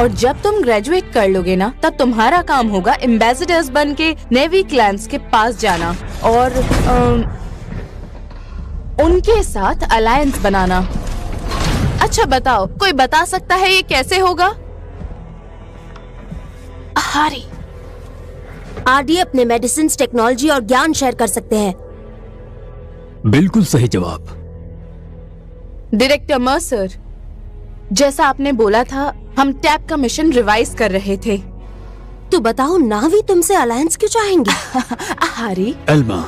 और जब तुम ग्रेजुएट कर लोगे ना, तब तुम्हारा काम होगा एम्बेसडर्स बन के नेवी क्लैंस के पास जाना और उनके साथ अलायंस बनाना। अच्छा बताओ, कोई बता सकता है ये कैसे होगा? हारी। आरडी अपने मेडिसिन, टेक्नोलॉजी और ज्ञान शेयर कर सकते हैं। बिल्कुल सही जवाब। डायरेक्टर मर्सर, जैसा आपने बोला था, हम टैप का मिशन रिवाइज कर रहे थे। तो बताओ, नावी तुमसे अलायंस क्यों चाहेंगे? हारी। एल्मा,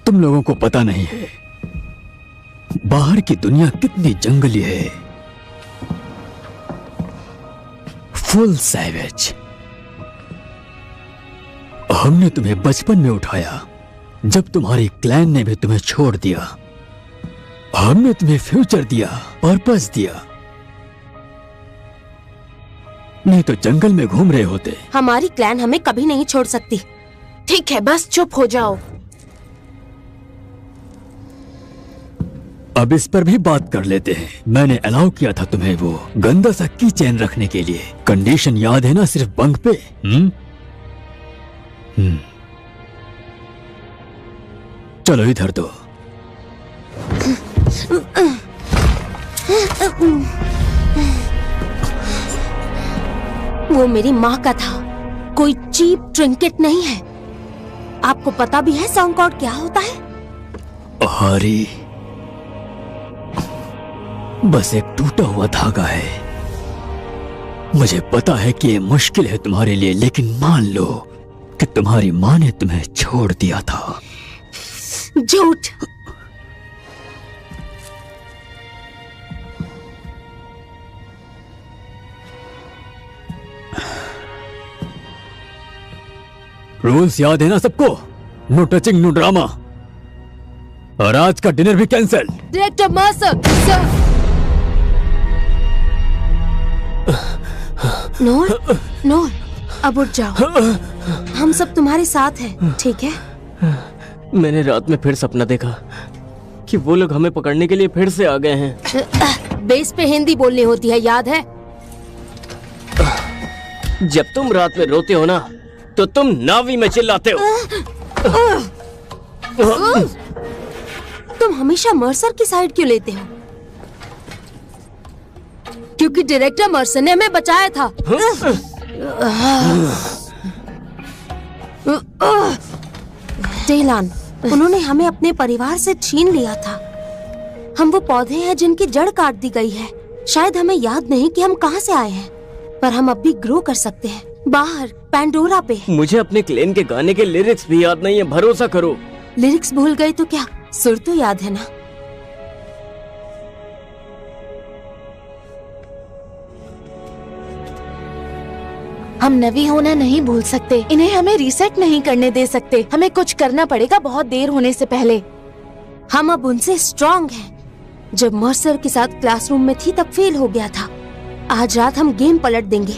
तुम लोगों को पता नहीं है बाहर की दुनिया कितनी जंगली है, फुल सैवेज। हमने तुम्हें बचपन में उठाया जब तुम्हारी क्लैन ने भी तुम्हें छोड़ दिया। हमने तुम्हें फ्यूचर दिया, पर्पस दिया, नहीं तो जंगल में घूम रहे होते। हमारी क्लैन हमें कभी नहीं छोड़ सकती। ठीक है, बस चुप हो जाओ। अब इस पर भी बात कर लेते हैं। मैंने अलाउ किया था तुम्हें वो गंदा सा की चेन रखने के लिए। कंडीशन याद है ना, सिर्फ बंक पे। चलो इधर दो। वो मेरी माँ का था, कोई चीप ट्रिंकेट नहीं है। आपको पता भी है साउंड कॉर्ड क्या होता है? हारी, बस एक टूटा हुआ धागा है। मुझे पता है कि ये मुश्किल है तुम्हारे लिए, लेकिन मान लो कि तुम्हारी माँ ने तुम्हें छोड़ दिया था। झूठ। रूल्स याद है ना सबको? No touching, no drama. और आज का डिनर भी कैंसिल। Director Mercer, sir. नोर, नोर, अब उठ जाओ। हम सब तुम्हारे साथ हैं, ठीक है? मैंने रात में फिर सपना देखा कि वो लोग हमें पकड़ने के लिए फिर से आ गए हैं। बेस पे हिंदी बोलनी होती है, याद है? जब तुम रात में रोते हो ना, तो तुम नावी में चिल्लाते हो। तुम हमेशा मर्सर की साइड क्यों लेते हो? क्योंकि डायरेक्टर मर्सर ने हमें बचाया था। टेलान, उन्होंने हमें अपने परिवार से छीन लिया था। हम वो पौधे हैं जिनकी जड़ काट दी गई है। शायद हमें याद नहीं कि हम कहाँ से आए हैं, पर हम अब भी ग्रो कर सकते हैं बाहर पैंडोरा पे। मुझे अपने क्लेन के गाने के लिरिक्स भी याद नहीं है, भरोसा करो। लिरिक्स भूल गए तो क्या, सुर तो याद है ना? हम नवी होना नहीं भूल सकते। इन्हें हमें रीसेट नहीं करने दे सकते। हमें कुछ करना पड़ेगा बहुत देर होने से पहले। हम अब उनसे स्ट्रॉन्ग हैं। जब मर्सर के साथ क्लासरूम में थी तब फेल हो गया था। आज रात हम गेम पलट देंगे।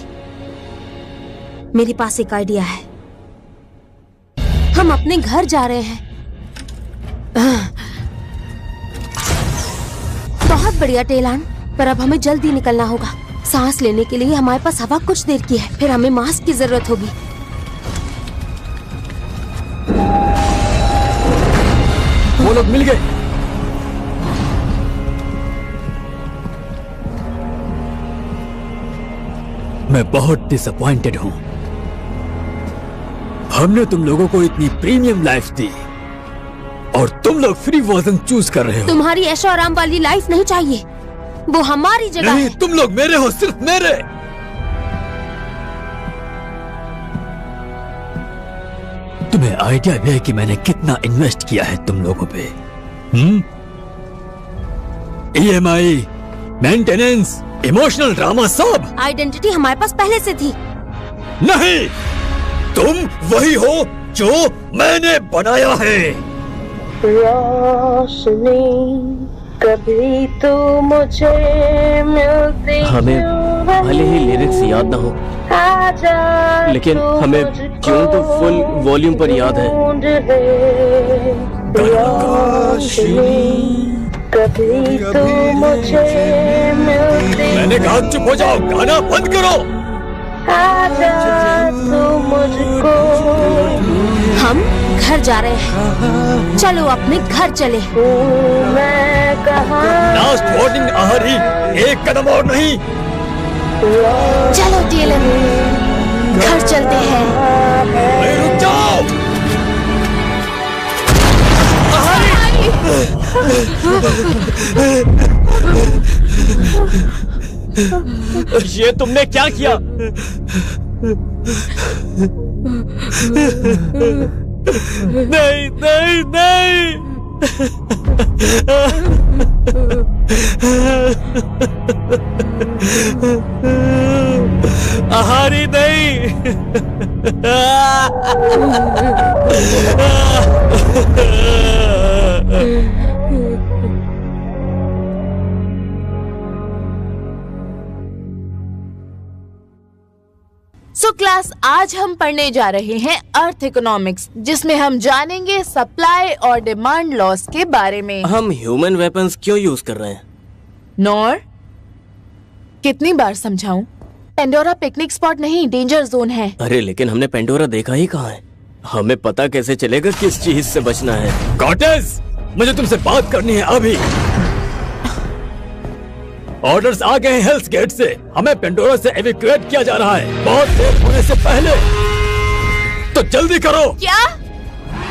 मेरे पास एक आइडिया है। हम अपने घर जा रहे हैं। बहुत बढ़िया टेलान, पर अब हमें जल्दी निकलना होगा। सांस लेने के लिए हमारे पास हवा कुछ देर की है, फिर हमें मास्क की जरूरत होगी। वो लोग मिल गए। मैं बहुत डिसअपॉइंटेड हूं। हमने तुम लोगों को इतनी प्रीमियम लाइफ दी और तुम लोग फ्री वर्जन चूज कर रहे हो। तुम्हारी ऐशो आराम वाली लाइफ नहीं चाहिए, वो हमारी जगह नहीं, है। तुम लोग मेरे हो, सिर्फ मेरे। तुम्हें आइडिया भी है कि मैंने कितना इन्वेस्ट किया है तुम लोगों पे? EMI, मेंटेनेंस, इमोशनल ड्रामा, सब। आइडेंटिटी हमारे पास पहले से थी। नहीं, तुम वही हो जो मैंने बनाया है। रोशनी कभी तो मुझे मिलती। हमें भले ही लिरिक्स याद ना हो, लेकिन हमें क्यों तो फुल वॉल्यूम पर याद है। रोशनी कभी तू मुझे मिलती। मैंने कहा चुप हो जाओ, गाना बंद करो। आजा तू मुझको। हम घर जा रहे हैं, चलो अपने घर चले। मैं कहाँ लास्ट वार्निंग आहारी, एक कदम और नहीं। चलो टीएलएम, घर चलते हैं। अरे रुक जाओ। ये तुमने क्या किया? नहीं नहीं नहीं। आहारी नहीं। सो क्लास, आज हम पढ़ने जा रहे हैं अर्थ इकोनॉमिक्स, जिसमें हम जानेंगे सप्लाई और डिमांड लॉस के बारे में। हम ह्यूमन वेपन्स क्यों यूज कर रहे हैं? नॉर, कितनी बार समझाऊं? पेंडोरा पिकनिक स्पॉट नहीं, डेंजर जोन है। अरे लेकिन हमने पेंडोरा देखा ही कहाँ है? हमें पता कैसे चलेगा किस चीज से बचना है? कॉर्टेस, मुझे तुमसे बात करनी है अभी। ऑर्डर्स आ गए हैं हेल्स गेट से। हमें पेंडोरा से एविक्यूएट किया जा रहा है, बहुत देर होने से पहले। तो जल्दी करो। क्या?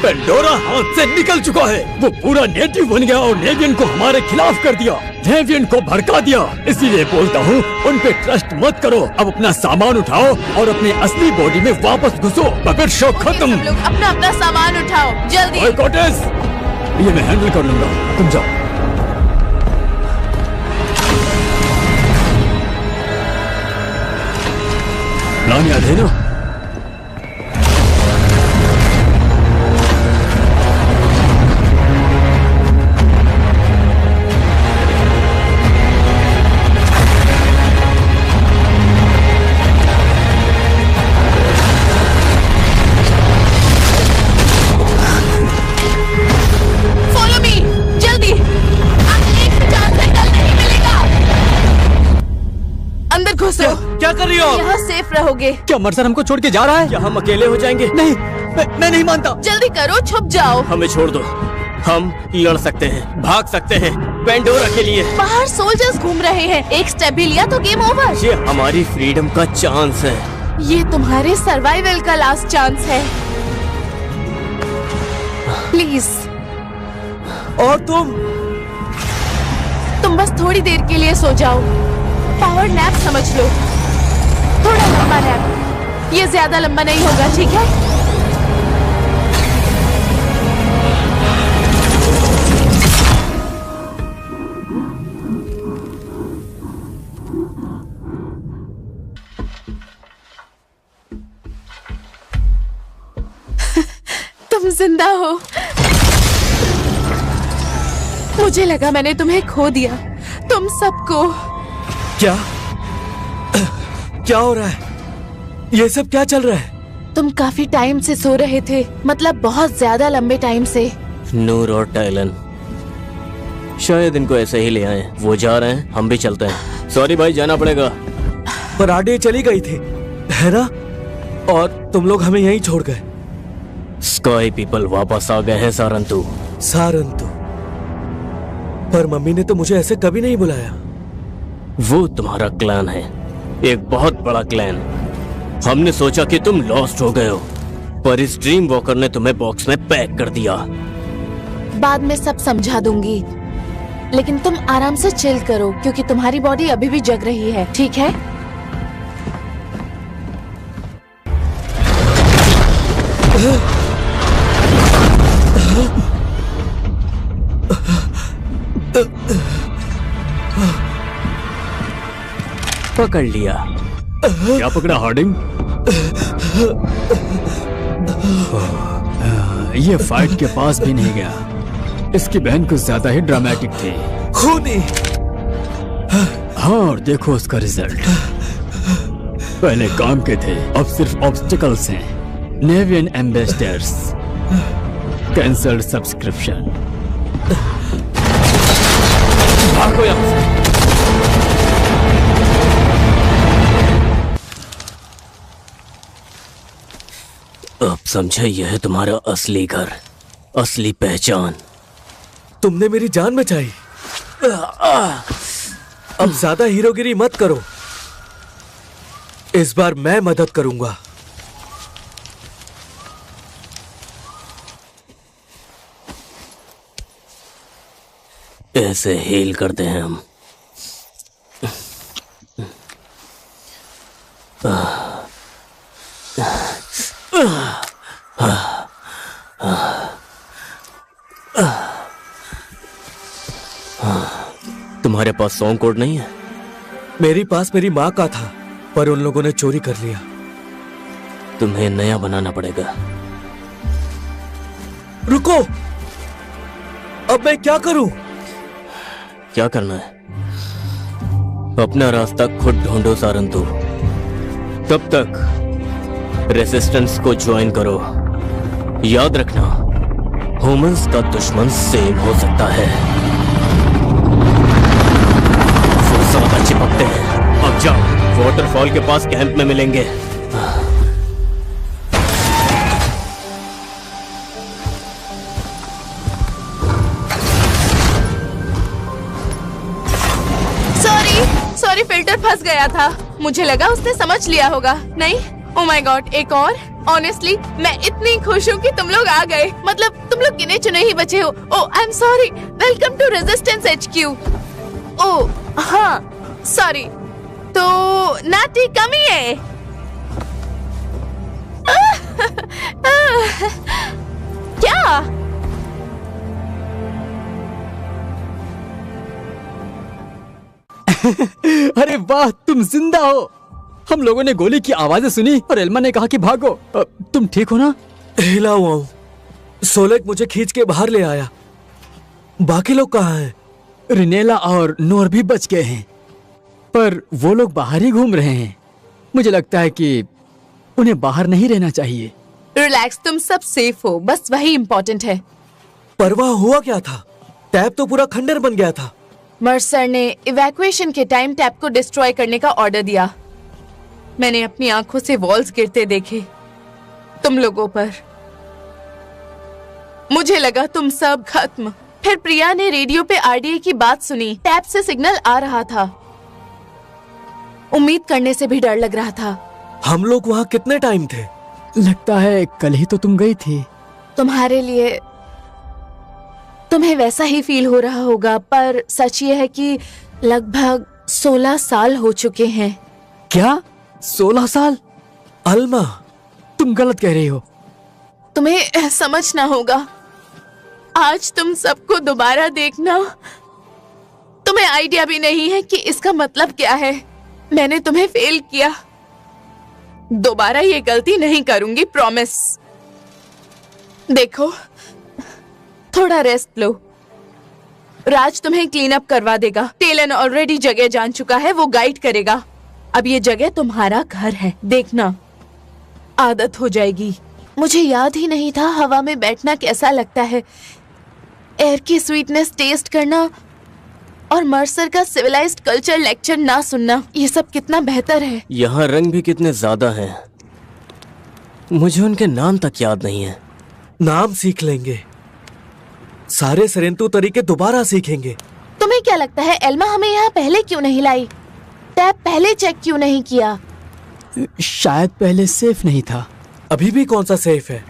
पेंडोरा हाथ से निकल चुका है। वो पूरा नेटिव बन गया और नेवियन को हमारे खिलाफ कर दिया, नेवियन को भड़का दिया। इसीलिए बोलता हूँ, उन पे ट्रस्ट मत करो। अब अपना सामान उठाओ और अपने असली बॉडी में वापस घुसो, पपेट शो खत्म। सब लोग अपना अपना सामान उठाओ, जल्दी। ओए कॉर्टेस, ये मैं हैंडल कर लूंगा, तुम जाओ। प्लान याद है ना? फॉलो मी, जल्दी। एक चांस से कल नहीं मिलेगा। अंदर घुसो। क्या कर रही हो? यहाँ सेफ रहोगे। क्या मर्सर हमको छोड़ के जा रहा है? क्या हम अकेले हो जाएंगे? नहीं, मैं नहीं मानता। जल्दी करो, छुप जाओ। हमें छोड़ दो, हम लड़ सकते हैं, भाग सकते हैं पेंडोरा के लिए। बाहर सोल्जर्स घूम रहे हैं, एक स्टेप भी लिया तो गेम ओवर। ये हमारी फ्रीडम का चांस है। ये तुम्हारे सर्वाइवल का लास्ट चांस है, प्लीज। और तुम बस थोड़ी देर के लिए सो जाओ, पावर नैप समझ लो, थोड़ा लंबा नैप। ये ज्यादा लंबा नहीं होगा, ठीक है? तुम जिंदा हो। मुझे लगा मैंने तुम्हें खो दिया, तुम सबको। क्या हो रहा है? ये सब क्या चल रहा है? तुम काफी टाइम से सो रहे थे, मतलब बहुत ज्यादा लंबे टाइम से। नूर और टाइलन शायद इनको ऐसे ही ले आए। वो जा रहे हैं, हम भी चलते हैं। सॉरी भाई, जाना पड़ेगा। पर आडे चली गई थी, है ना? और तुम लोग हमें यहीं छोड़ गए। स्काई पीपल वापस आ गए हैं सारंतु। सारंतु? पर मम्मी ने तो मुझे ऐसे कभी नहीं बुलाया। वो तुम्हारा क्लैन है, एक बहुत बड़ा क्लैन। हमने सोचा कि तुम लॉस्ट हो गए हो, पर इस ड्रीम वॉकर ने तुम्हें बॉक्स में पैक कर दिया। बाद में सब समझा दूंगी, लेकिन तुम आराम से चिल करो, क्योंकि तुम्हारी बॉडी अभी भी जग रही है, ठीक है? पकड़ लिया। क्या पकड़ा हार्डिंग? ये फाइट के पास भी नहीं गया। इसकी बहन कुछ ज्यादा ही ड्रामेटिक थी। खूनी। हाँ, और देखो उसका रिजल्ट। पहले काम के थे, अब सिर्फ ऑब्स्टिकल्स हैं। नेवियन एम्बेसडर्स, कैंसल्ड सब्सक्रिप्शन। भागो यहाँ से। अब समझे, यह है तुम्हारा असली घर, असली पहचान। तुमने मेरी जान बचाई। अब ज्यादा हीरोगिरी मत करो, इस बार मैं मदद करूंगा। ऐसे हील करते हैं हम। तुम्हारे पास सॉन्ग कोड नहीं है? मेरी पास मेरी माँ का था, पर उन लोगों ने चोरी कर लिया। तुम्हें नया बनाना पड़ेगा। रुको, अब मैं क्या करूं? क्या करना है? अपना रास्ता खुद ढूंढो सारंतु। तब तक रेजिस्टेंस को ज्वाइन करो। याद रखना, ह्यूमंस का दुश्मन सेम हो सकता है, वो ज्यादा चिपकते हैं। अब जाओ, वाटरफॉल के पास कैंप में मिलेंगे। सॉरी, फिल्टर फंस गया था। मुझे लगा उसने समझ लिया होगा। नहीं, ओह माय गॉड, एक और। ऑनेस्टली मैं इतनी खुश हूँ कि तुम लोग आ गए। मतलब तुम लोग गिने चुने ही बचे हो। Oh I am sorry. Welcome to resistance HQ। Oh हाँ, सॉरी। तो नाटी कमी है। क्या? अरे वाह, तुम जिंदा हो। हम लोगों ने गोली की आवाजें सुनी और एल्मा ने कहा कि भागो। तुम ठीक हो ना? हिला हुआ हूँ। सोलेक मुझे खींच के बाहर ले आया। बाकी लोग कहाँ हैं? रिनेला और नोर भी बच गए हैं, पर वो लोग बाहर ही घूम रहे हैं। मुझे लगता है कि उन्हें बाहर नहीं रहना चाहिए। रिलैक्स, तुम सब सेफ हो, बस वही इम्पोर्टेंट है। परवाह हुआ क्या था? टैब तो पूरा खंडर बन गया था। मर्सर ने इवैक्यूएशन के टाइम टैब को डिस्ट्रॉय करने का ऑर्डर दिया। मैंने अपनी आंखों से वॉल्स गिरते देखे तुम लोगों पर। मुझे लगा तुम सब खत्म। फिर प्रिया ने रेडियो पे RDA की बात सुनी। टैब से सिग्नल आ रहा था। उम्मीद करने से भी डर लग रहा था। हम लोग वहाँ कितने टाइम थे? लगता है कल ही तो तुम गई थी। तुम्हारे लिए तुम्हें वैसा ही फील हो रहा होगा, पर सच ये है कि लगभग 16 साल हो चुके हैं। क्या? 16 साल? अल्मा, तुम गलत कह रही हो। तुम्हें समझना होगा। आज तुम सबको दोबारा देखना, तुम्हें आइडिया भी नहीं है कि इसका मतलब क्या है। मैंने तुम्हें फेल किया। दोबारा ये गलती नहीं करूंगी, प्रॉमिस। देखो, थोड़ा रेस्ट लो। राज तुम्हें क्लीन अप करवा देगा। टेलन ऑलरेडी जगह जान चुका है, वो गाइड करेगा। अब ये जगह तुम्हारा घर है, देखना आदत हो जाएगी। मुझे याद ही नहीं था हवा में बैठना कैसा लगता है, एयर की स्वीटनेस टेस्ट करना और मर्सर का सिविलाइज्ड कल्चर लेक्चर ना सुनना। ये सब कितना बेहतर है। यहाँ रंग भी कितने ज्यादा हैं। मुझे उनके नाम तक याद नहीं है। नाम सीख लेंगे, सारे सरेंतु तरीके दोबारा सीखेंगे। तुम्हें क्या लगता है एल्मा हमें यहाँ पहले क्यों नहीं लाई? टैब पहले चेक क्यों नहीं किया? शायद पहले सेफ नहीं था। अभी भी कौन सा सेफ है?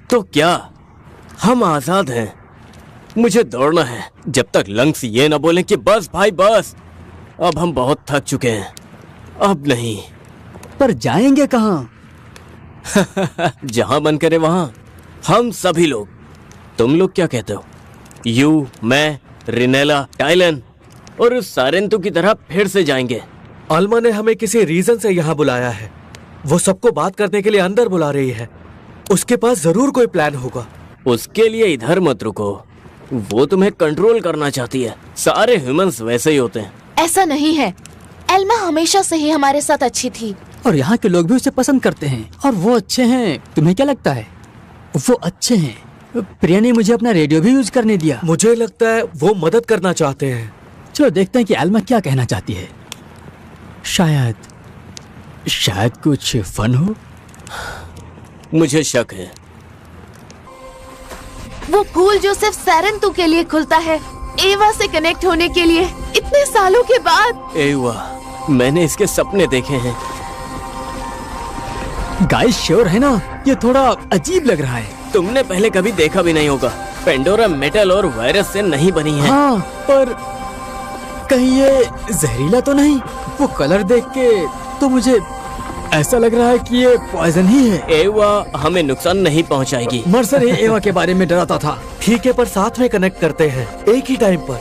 तो क्या हम आजाद हैं? मुझे दौड़ना है जब तक लंग्स ये ना बोलें कि बस भाई बस, अब हम बहुत थक चुके हैं, अब नहीं। पर जाएंगे कहाँ? जहां मन करे वहां। हम सभी लोग। तुम लोग क्या कहते हो? यू, मैं, रिनेला, टाइलन और उस सारेंतु की तरह फिर से जाएंगे। अल्मा ने हमें किसी रीजन से यहाँ बुलाया है। वो सबको बात करने के लिए अंदर बुला रही है। उसके पास जरूर कोई प्लान होगा। उसके लिए इधर मत रुको, वो तुम्हें कंट्रोल करना चाहती है। सारे ह्यूमंस वैसे ही होते हैं। ऐसा नहीं है, एल्मा हमेशा से ही हमारे साथ अच्छी थी और यहाँ के लोग भी उसे पसंद करते हैं और वो अच्छे हैं। तुम्हें क्या लगता है? वो अच्छे हैं। प्रिया ने मुझे अपना रेडियो भी यूज करने दिया। मुझे लगता है वो मदद करना चाहते हैं। चलो देखते हैं कि एल्मा क्या कहना चाहती है। शायद कुछ फन हो। मुझे शक है। वो फूल जो सिर्फ सैरंतु के लिए खुलता है, एवा से कनेक्ट होने के लिए, इतने सालों के बाद। एवा, मैंने इसके सपने देखे हैं। गाइस श्योर है ना, ये थोड़ा अजीब लग रहा है। तुमने पहले कभी देखा भी नहीं होगा। पेंडोरा मेटल और वायरस से नहीं बनी है। हाँ, पर कहीं ये जहरीला तो नहीं? वो कलर देख के तो मुझे ऐसा लग रहा है कि ये पॉइजन ही है। एवा हमें नुकसान नहीं पहुंचाएगी। मर्सर ही एवा के बारे में डराता था। ठीक है, पर साथ में कनेक्ट करते हैं एक ही टाइम पर।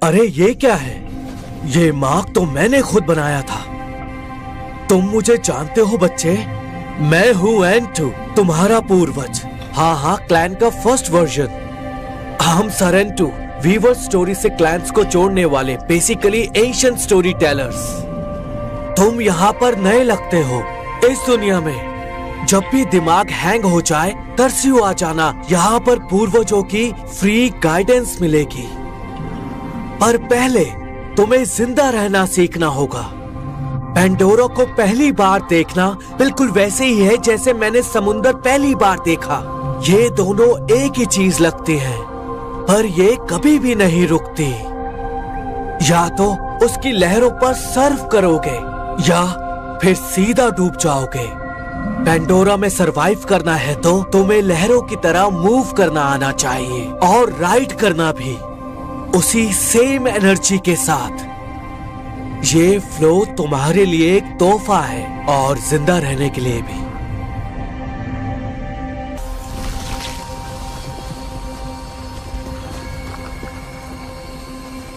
अरे ये क्या है? ये मार्क तो मैंने खुद बनाया था। तुम मुझे जानते हो बच्चे, मैं हूँ N2, तुम्हारा पूर्वज। हाँ, क्लैन का फर्स्ट वर्जन। हम सरेंटू, वीवर स्टोरी से क्लैंस को जोड़ने वाले, बेसिकली एंशिएंट स्टोरी टेलर्स। तुम यहाँ पर नए लगते हो इस दुनिया में। जब भी दिमाग हैंग हो जाए, तरसियो आ जाना। यहाँ पर पूर्वजों की फ्री गाइडेंस मिलेगी। पर पहले तुम्हें जिंदा रहना सीखना होगा। पेंडोरा को पहली बार देखना बिल्कुल वैसे ही है जैसे मैंने समुंदर पहली बार देखा। ये दोनों एक ही चीज लगती हैं, पर ये कभी भी नहीं रुकती। या तो उसकी लहरों पर सर्फ करोगे या फिर सीधा डूब जाओगे। पेंडोरा में सरवाइव करना है तो तुम्हें लहरों की तरह मूव करना आना चाहिए, और राइड करना भी उसी सेम एनर्जी के साथ। ये फ्लो तुम्हारे लिए एक तोहफा है, और जिंदा रहने के लिए भी।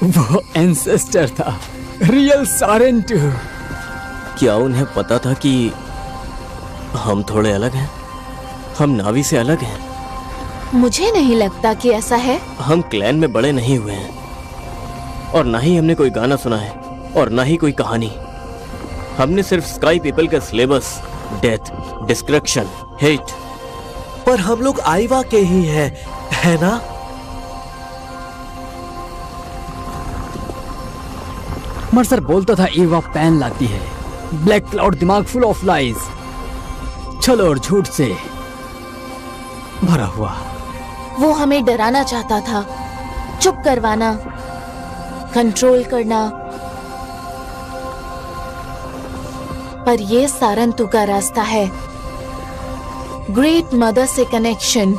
वो एंसेस्टर था, रियल सारेंटू। क्या उन्हें पता था कि हम थोड़े अलग हैं? हम नावी से अलग हैं। मुझे नहीं लगता कि ऐसा है। हम क्लैन में बड़े नहीं हुए हैं, और ना ही हमने कोई गाना सुना है, और ना ही कोई कहानी। हमने सिर्फ स्काई पीपल का सिलेबस, डेथ, डिस्ट्रक्शन, हेट। पर हम लोग आईवा के ही हैं, है ना? मर्सर बोलता था एवा पैन लाती है। ब्लैक क्लाउड दिमाग फुल ऑफ लाइज, छल और झूठ से भरा हुआ। वो हमें डराना चाहता था, चुप करवाना, कंट्रोल करना। पर ये सारंतु का रास्ता है, ग्रेट मदर से कनेक्शन।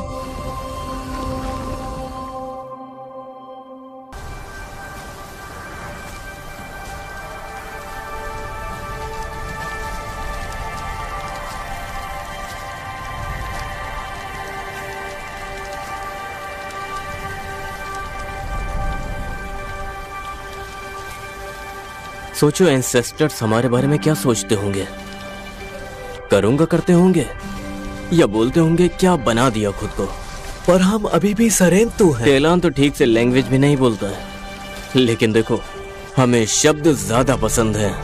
सोचो एंसेस्टर्स हमारे बारे में क्या सोचते होंगे। करूंगा करते होंगे, या बोलते होंगे क्या बना दिया खुद को। पर हम अभी भी सरेंतु हैं। टेलान तो ठीक से लैंग्वेज भी नहीं बोलता है, लेकिन देखो हमें शब्द ज्यादा पसंद है।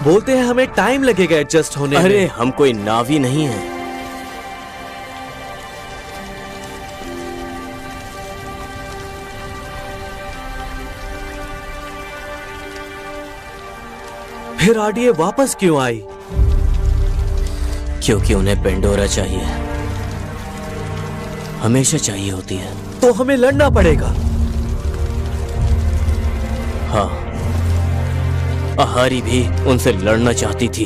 बोलते हैं हमें टाइम लगेगा एडजस्ट होने में। अरे हम कोई नावी नहीं है। फिर आरडीए वापस क्यों आई? क्योंकि उन्हें पेंडोरा चाहिए, हमेशा चाहिए होती है। तो हमें लड़ना पड़ेगा। हाँ, अहारी भी उनसे लड़ना चाहती थी।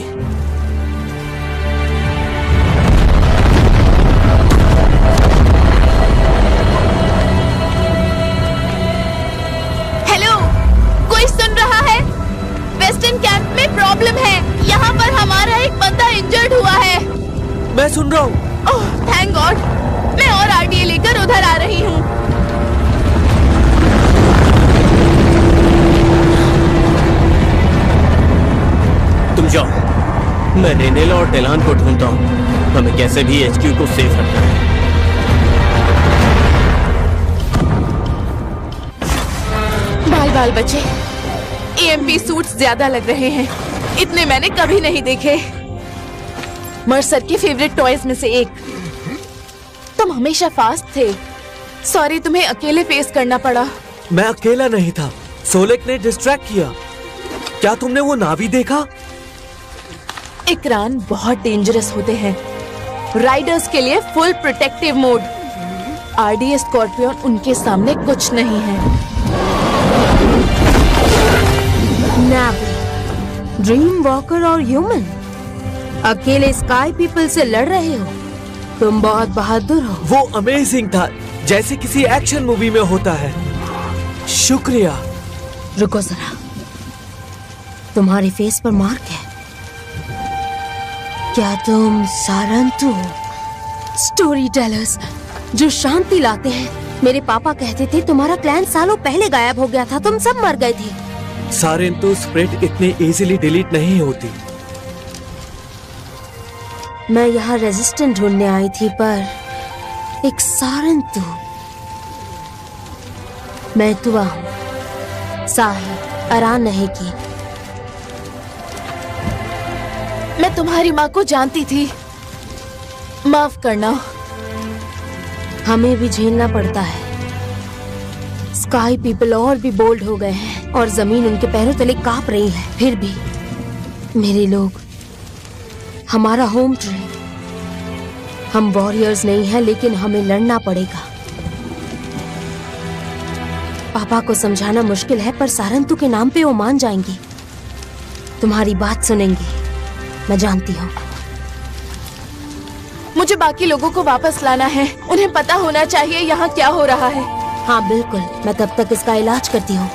हेलो, कोई सुन रहा है? वेस्टर्न कैंप में प्रॉब्लम है। यहाँ पर हमारा एक बंदा इंजर्ड हुआ है। मैं सुन रहा हूँ। ओह, थैंक गॉड। मैं और आरडीए लेकर उधर आ रही हूँ। तुम जाओ, मैं रेनेला और टेलान को ढूंढता हूँ। हमें कैसे भी एचक्यू को सेफ रखना है। बाल बाल बचे। EMP सूट्स ज्यादा लग रहे हैं। इतने मैंने कभी नहीं देखे। मर्सर के फेवरेट टॉयज में से एक। तुम हमेशा फास्ट थे। सॉरी, तुम्हें अकेले फेस करना पड़ा। मैं अकेला नहीं था, सोलेक ने डिस्ट्रैक्ट किया। क्या तुमने वो नावी देखा? इकरान बहुत डेंजरस होते हैं। राइडर्स के लिए full protective mode. RDA scorpion उनके सामने कुछ नहीं है। नावी, ड्रीम वॉकर और ह्यूमन अकेले स्काई पीपल से लड़ रहे हो। तुम बहुत बहादुर हो। वो अमेजिंग था, जैसे किसी एक्शन मूवी में होता है। शुक्रिया। रुको जरा, तुम्हारे फेस पर मार्क है। क्या तुम सारंतु हो? स्टोरी टेलर्स जो शांति लाते हैं। मेरे पापा कहते थे तुम्हारा क्लैन सालों पहले गायब हो गया था, तुम सब मर गए थे। सारंतु स्प्रेड इतनी इजीली डिलीट नहीं होती। मैं यहाँ रेजिस्टेंट ढूंढने आई थी, पर एक सारंतु। मैं तुआ हूँ, साहिब अरान नहीं की। मैं तुम्हारी माँ को जानती थी। माफ करना। हमें भी झेलना पड़ता है। स्काई पीपल और भी बोल्ड हो गए हैं और जमीन उनके पैरों तले कांप रही है। फिर भी मेरे लोग, हमारा होम ट्री। हम वॉरियर्स नहीं हैं, लेकिन हमें लड़ना पड़ेगा। पापा को समझाना मुश्किल है, पर सारंतु के नाम पे वो मान जाएंगे। तुम्हारी बात सुनेंगे, मैं जानती हूँ। मुझे बाकी लोगों को वापस लाना है। उन्हें पता होना चाहिए यहाँ क्या हो रहा है। हाँ बिल्कुल, मैं तब तक इसका इलाज करती हूँ।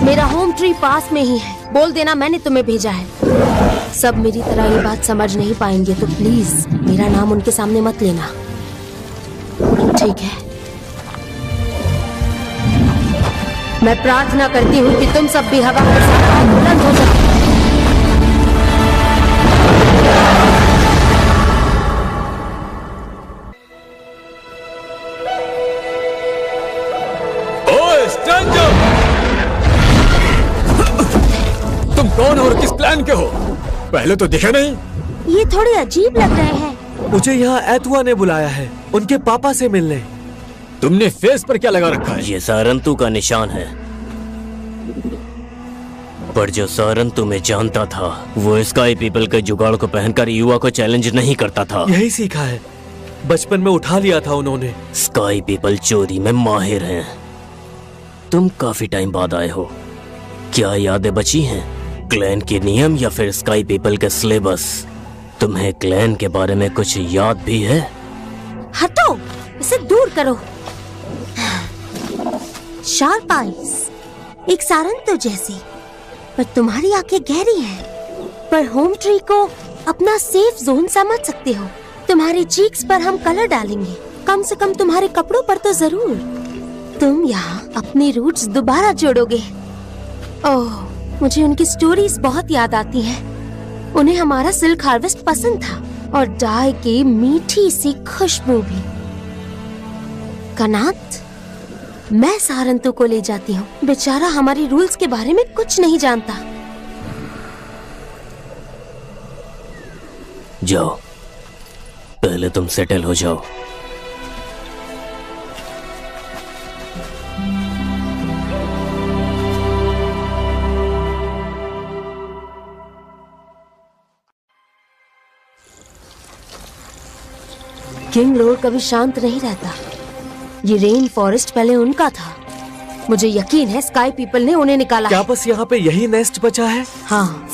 मेरा होम ट्री पास में ही है। बोल देना मैंने तुम्हें भेजा है। सब मेरी तरह ये बात समझ नहीं पाएंगे, तो प्लीज मेरा नाम उनके सामने मत लेना, ठीक है? मैं प्रार्थना करती हूँ कि तुम सब भी हवा के साथ बुलंद हो सको। तुम कौन हो और किस प्लान के हो? पहले तो दिखे नहीं। ये थोड़े अजीब लग रहे हैं। मुझे यहाँ एतुआ ने बुलाया है, उनके पापा से मिलने। तुमने फेस पर क्या लगा रखा है? ये सारंतु का निशान है, पर जो सारंतु में जानता था वो स्काई पीपल के जुगाड़ को पहनकर युवा को चैलेंज नहीं करता था। यही सीखा है, बचपन में उठा लिया था उन्होंने। स्काई पीपल चोरी में माहिर हैं। तुम काफी टाइम बाद आए हो, क्या यादें बची हैं? क्लैन के नियम या फिर स्काई पीपल के सिलेबस? तुम्हें क्लैन के बारे में कुछ याद भी है? हटो, इसे दूर करो। शार्प आईज, एक सारंतु जैसी, पर तुम्हारी आंखें गहरी हैं। पर होम ट्री को अपना सेफ जोन समझ सकते हो। तुम्हारी चीक्स पर हम कलर डालेंगे, कम से कम तुम्हारे कपड़ों पर तो जरूर। तुम यहाँ अपनी रूट्स दोबारा जोड़ोगे। ओह, मुझे उनकी स्टोरीज बहुत याद आती हैं। उन्हें हमारा सिल्क हार्वेस्ट पसंद था और डाई की मीठी सी खुशबू भी। कनात, मैं सारंतु को ले जाती हूँ। बेचारा हमारी रूल्स के बारे में कुछ नहीं जानता। जाओ, पहले तुम सेटल हो जाओ। किंग लोर कभी शांत नहीं रहता। ये रेन फॉरेस्ट पहले उनका था। मुझे यकीन है स्काई पीपल ने उन्हें निकाला क्या है। बस यहाँ पे यही नेस्ट बचा है? हाँ,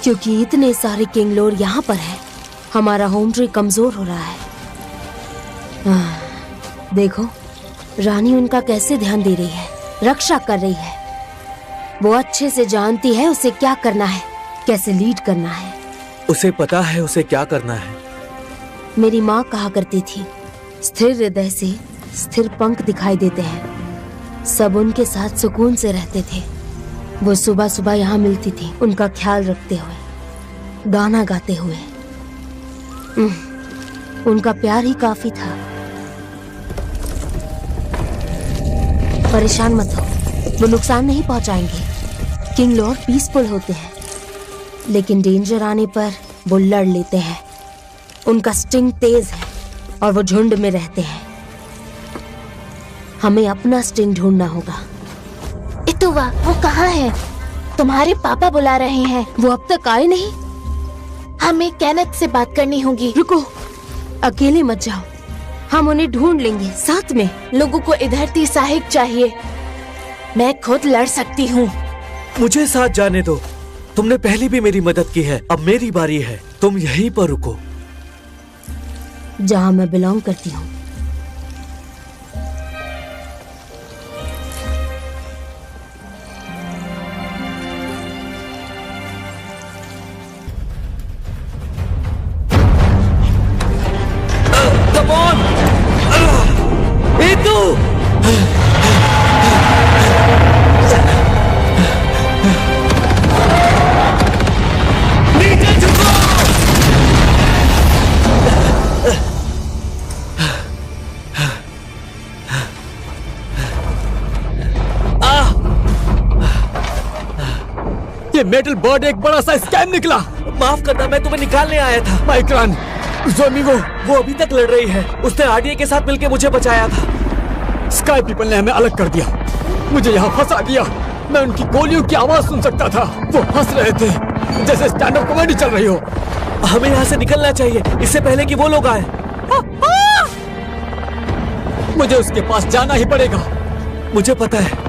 क्योंकि इतने सारे किंग लोर यहाँ पर है, हमारा होम ट्री कमजोर हो रहा है। देखो, रानी उनका कैसे ध्यान दे रही है, रक्षा कर रही है। वो अच्छे से जानती है उसे क्या करना है, कैसे लीड करना है। उसे पता है उसे क्या करना है। मेरी माँ कहा करती थी, स्थिर हृदय से स्थिर पंख दिखाई देते हैं। सब उनके साथ सुकून से रहते थे। वो सुबह सुबह यहाँ मिलती थी, उनका ख्याल रखते हुए, गाना गाते हुए। उनका प्यार ही काफी था। परेशान मत हो, वो नुकसान नहीं पहुंचाएंगे। किंग लॉर्ड पीसफुल होते हैं, लेकिन डेंजर आने पर वो लड़ लेते हैं। उनका स्टिंग तेज है और वो झुंड में रहते हैं। हमें अपना स्टिंग ढूंढना होगा। इतुवा, वो कहाँ है? तुम्हारे पापा बुला रहे हैं। वो अब तक आए नहीं। हमें केनेथ से बात करनी होगी। रुको, अकेले मत जाओ, हम उन्हें ढूंढ लेंगे साथ में। लोगों को इधर ती सहायक चाहिए। मैं खुद लड़ सकती हूँ। मुझे साथ जाने दो। तुमने पहले भी मेरी मदद की है, अब मेरी बारी है। तुम यहीं पर रुको। जहाँ मैं बिलोंग करती हूँ। Come on! Itu! नीचे झुको! ये मेटल बर्ड एक बड़ा सा स्कैम निकला। माफ करना, मैं तुम्हें निकालने आया था। माइक्रान, जोमी वो अभी तक लड़ रही है। उसने आरडीए के साथ मिलकर मुझे बचाया था। स्काई पीपल ने हमें अलग कर दिया, मुझे यहाँ फंसा दिया। मैं उनकी गोलियों की आवाज सुन सकता था। वो हंस रहे थे जैसे स्टैंड अप कॉमेडी चल रही हो। हमें यहाँ से निकलना चाहिए इससे पहले कि वो लोग आए। मुझे उसके पास जाना ही पड़ेगा। मुझे पता है।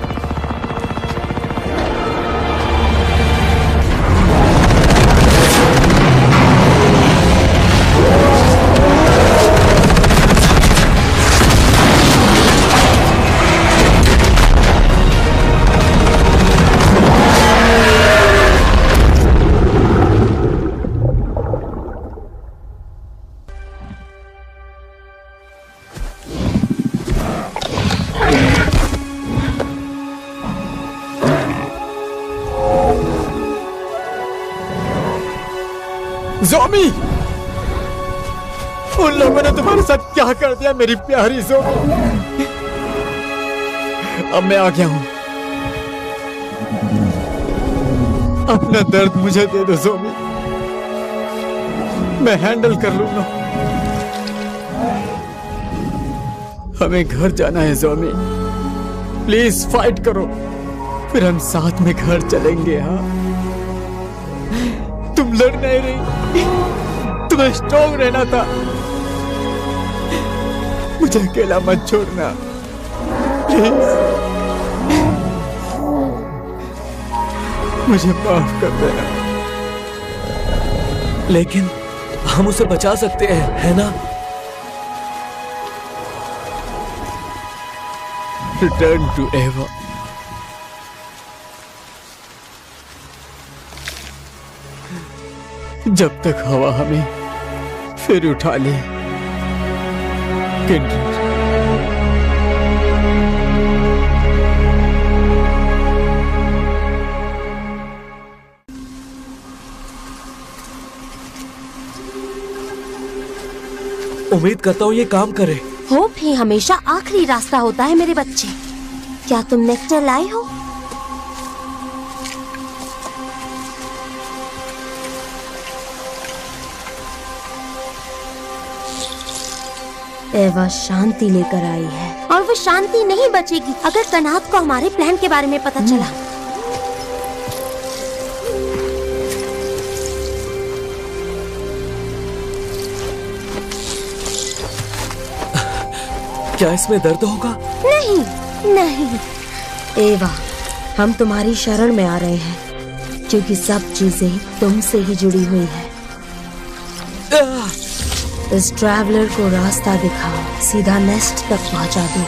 जोमी, उन लोगों ने तुम्हारे साथ क्या कर दिया मेरी प्यारी जोमी। अब मैं आ गया हूं। अपना दर्द मुझे दे दो जोमी, मैं हैंडल कर लूंगा। हमें घर जाना है जोमी, प्लीज फाइट करो, फिर हम साथ में घर चलेंगे। हाँ, तुम लड़ नहीं रही, तुम्हें स्ट्रॉन्ग रहना था। मुझे अकेला मत छोड़ना प्लीज। मुझे माफ कर देना। लेकिन हम उसे बचा सकते हैं, है ना? रिटर्न टू एवा। जब तक हवा हमें फिर उठा ले। किंडरेड। उम्मीद करता हूँ ये काम करे। होप ही हमेशा आखिरी रास्ता होता है मेरे बच्चे। क्या तुम नेक्टर लाए हो? एवा शांति लेकर आई है, और वो शांति नहीं बचेगी अगर कनात को हमारे प्लान के बारे में पता चला। क्या इसमें दर्द होगा? नहीं नहीं एवा, हम तुम्हारी शरण में आ रहे हैं क्योंकि सब चीजें तुमसे ही जुड़ी हुई है। इस ट्रैवलर को रास्ता दिखाओ, सीधा नेस्ट तक पहुंचा दो।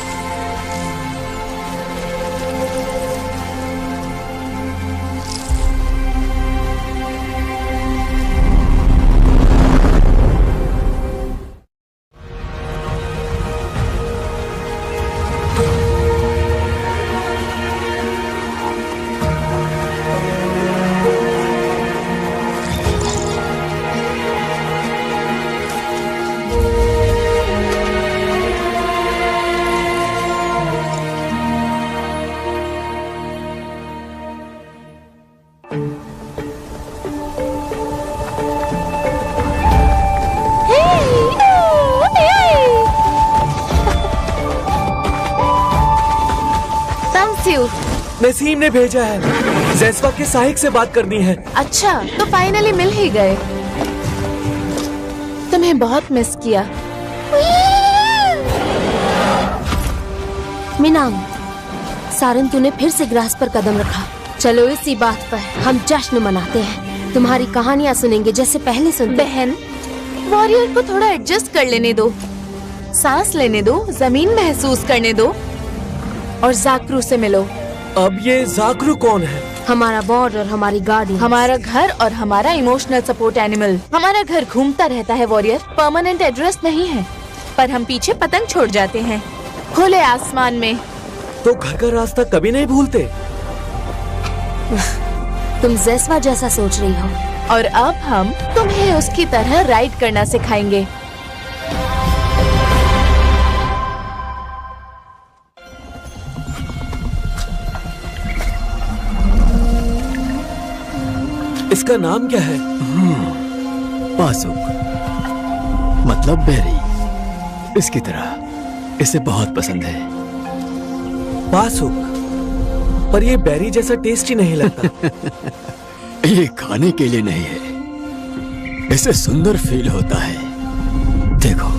यू? नसीम ने भेजा है। जैस्वा के साहिक से बात करनी है। अच्छा, तो फाइनली मिल ही गए। तुम्हें बहुत मिस किया। मीनांग, सारन तूने फिर से ग्रास पर कदम रखा। चलो इसी बात पर हम जश्न मनाते हैं। तुम्हारी कहानियाँ सुनेंगे जैसे पहले सुनते। बहन, वॉरियर को थोड़ा एडजस्ट कर लेने दो, सांस लेने दो, जमीन महसूस करने दो और जाकरू से मिलो। अब ये जाकरू कौन है? हमारा बॉर्ड और हमारी गाड़ी, हमारा घर और हमारा इमोशनल सपोर्ट एनिमल। हमारा घर घूमता रहता है वॉरियर, परमानेंट एड्रेस नहीं है, पर हम पीछे पतंग छोड़ जाते हैं खुले आसमान में। तो घर का रास्ता कभी नहीं भूलते? तुम जैस्वा जैसा सोच रही हो। और अब हम तुम्हें उसकी तरह राइड करना सिखाएंगे। इसका नाम क्या है? पासुक, मतलब बेरी। इसकी तरह इसे बहुत पसंद है। पासुक, पर ये बेरी जैसा टेस्टी नहीं लगता। ये खाने के लिए नहीं है, इसे सुंदर फील होता है। देखो,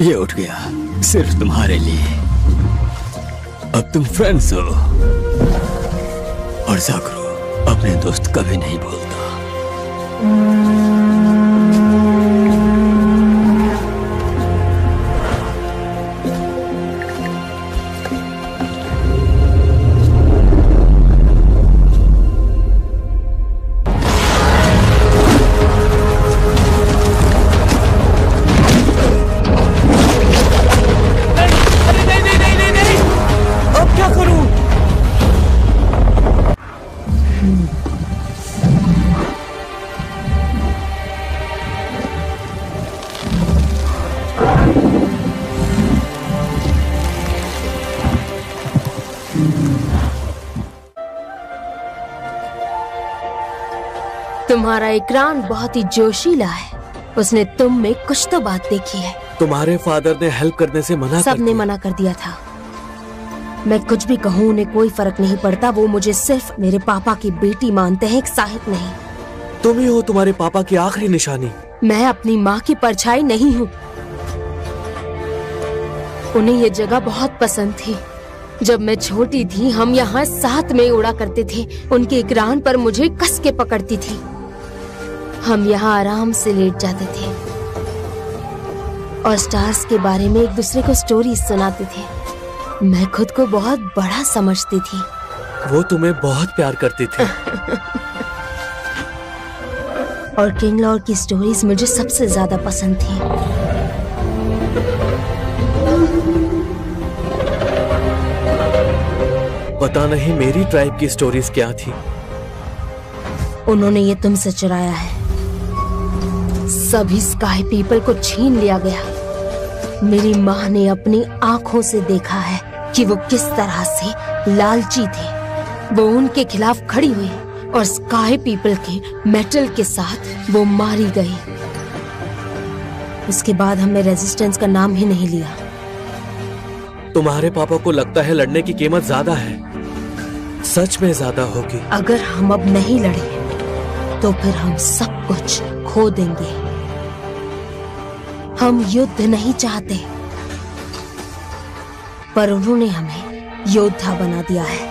ये उठ गया सिर्फ तुम्हारे लिए। अब तुम फ्रेंड्स हो। और जाकरू अपने दोस्त कभी नहीं भूलता। तुम्हारा इकरान बहुत ही जोशीला है। उसने तुम में कुछ तो बात देखी है। तुम्हारे फादर ने हेल्प करने से मना कर सबने दिया। मना कर दिया था। मैं कुछ भी कहूँ उन्हें कोई फर्क नहीं पड़ता। वो मुझे सिर्फ मेरे पापा की बेटी मानते हैं, एक साहिक नहीं। तुम ही हो तुम्हारे पापा की आखिरी निशानी। मैं अपनी माँ की परछाई नहीं हूँ। उन्हें ये जगह बहुत पसंद थी। जब मैं छोटी थी हम यहाँ साथ में उड़ा करते थे। उनके इकरान पर मुझे कस के पकड़ती थी। हम यहाँ आराम से लेट जाते थे और स्टार्स के बारे में एक दूसरे को स्टोरी सुनाते थे। मैं खुद को बहुत बड़ा समझती थी। वो तुम्हें बहुत प्यार करती थी। और किंग लॉर्ड की स्टोरीज मुझे सबसे ज्यादा पसंद थी। पता नहीं मेरी ट्राइब की स्टोरीज क्या थी। उन्होंने ये तुमसे चुराया है। सभी स्काई पीपल को छीन लिया गया। मेरी माँ ने अपनी आंखों से देखा है कि वो किस तरह से लालची थे। वो उनके खिलाफ खड़ी हुई और स्काई पीपल के मेटल के साथ वो मारी गई। उसके बाद हमने रेजिस्टेंस का नाम ही नहीं लिया। तुम्हारे पापा को लगता है लड़ने की कीमत ज्यादा है। सच में ज्यादा होगी। अगर हम अब नहीं लड़े तो फिर हम सब कुछ खो देंगे। हम युद्ध नहीं चाहते, पर उन्होंने हमें योद्धा बना दिया है।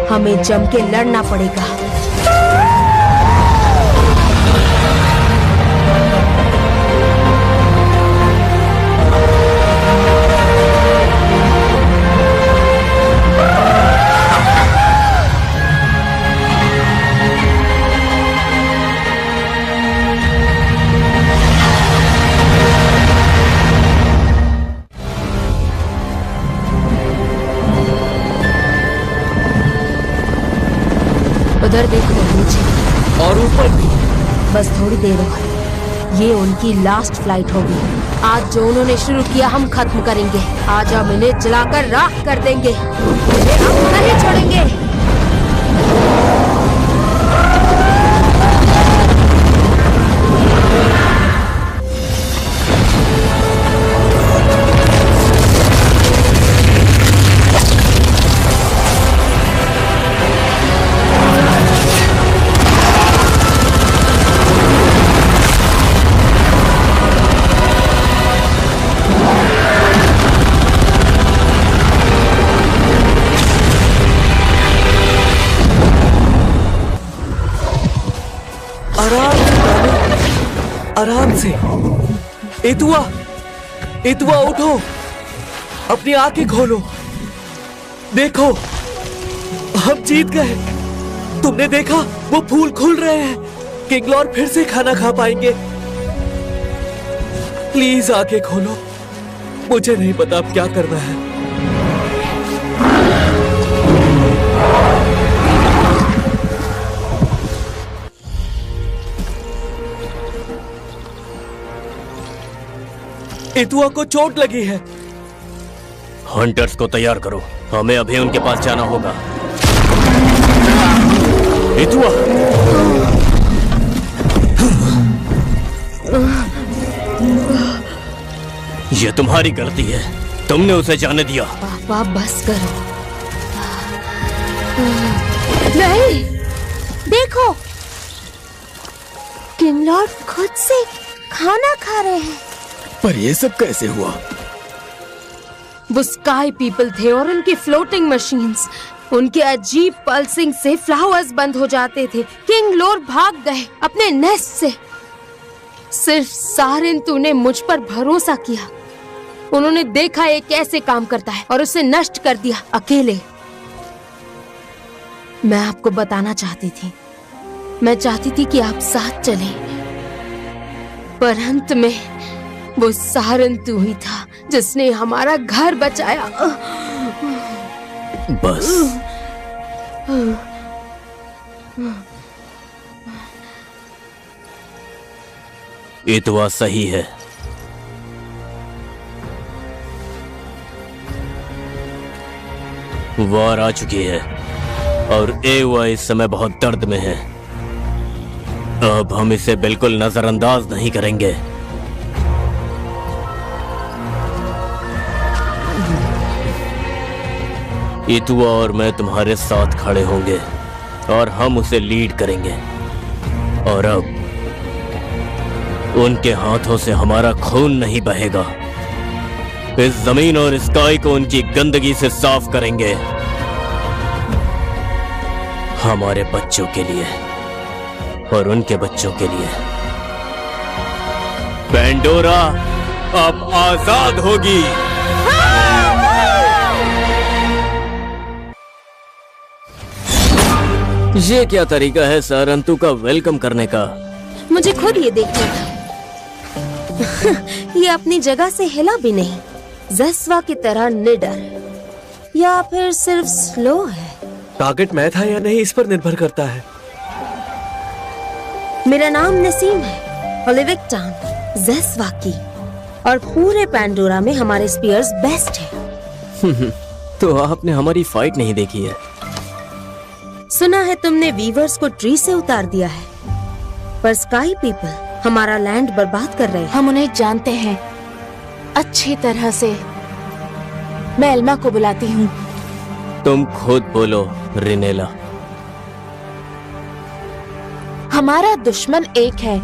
हमें जम के लड़ना पड़ेगा। उधर देखो नीचे, और ऊपर भी। बस थोड़ी देर और, ये उनकी लास्ट फ्लाइट होगी। आज जो उन्होंने शुरू किया हम खत्म करेंगे। आज हम इन्हें जलाकर राख कर देंगे, इन्हें हम नहीं छोड़ेंगे। आराम से। इतुआ, इतुआ उठो, अपनी आंखें खोलो। देखो, हम जीत गए। तुमने देखा, वो फूल खुल रहे हैं। किंगलॉर फिर से खाना खा पाएंगे। प्लीज आंखें खोलो। मुझे नहीं पता अब क्या करना है। इतुआ को चोट लगी है। हंटर्स को तैयार करो, हमें अभी उनके पास जाना होगा। इतुआ, ये तुम्हारी गलती है, तुमने उसे जाने दिया। पापा बस करो। नहीं, देखो, किंगलॉर्ड खुद से खाना खा रहे हैं। पर ये सब कैसे हुआ? वो स्काई पीपल थे और उनकी फ्लोटिंग मशीन्स, उनके अजीब पल्सिंग से फ्लावर्स बंद हो जाते थे। किंगलॉर भाग गए अपने नेस्ट से। सिर्फ सारिंतु ने मुझ पर भरोसा किया। उन्होंने देखा ये कैसे काम करता है और उसे नष्ट कर दिया अकेले। मैं आपको बताना चाहती थी, मैं चाहती थी कि आप साथ चलें, पर अंत में वो सारंतु ही था जिसने हमारा घर बचाया। बस इतवा सही है। वार आ चुकी है और एवा इस समय बहुत दर्द में है। अब हम इसे बिल्कुल नजरअंदाज नहीं करेंगे। इतुआ और मैं तुम्हारे साथ खड़े होंगे और हम उसे लीड करेंगे। और अब उनके हाथों से हमारा खून नहीं बहेगा। इस जमीन और स्काई को उनकी गंदगी से साफ करेंगे, हमारे बच्चों के लिए और उनके बच्चों के लिए। पेंडोरा अब आजाद होगी। ये क्या तरीका है सारंतु का वेलकम करने का? मुझे खुद ये देखना था। ये अपनी जगह से हिला भी नहीं, जस्वा की तरह निडर, या फिर सिर्फ स्लो है। टारगेट मैं था या नहीं इस पर निर्भर करता है। मेरा नाम नसीम है, ओलिविक्टान, जस्वा की, और पूरे पैंडोरा में हमारे स्पीयर्स बेस्ट हैं। तो आपने हमारी फाइट नहीं देखी है? सुना है तुमने वीवर्स को ट्री से उतार दिया है, पर स्काई पीपल हमारा लैंड बर्बाद कर रहे हैं। हम उन्हें जानते हैं अच्छी तरह से। मैं एल्मा को बुलाती हूँ। तुम खुद बोलो रिनेला। हमारा दुश्मन एक है,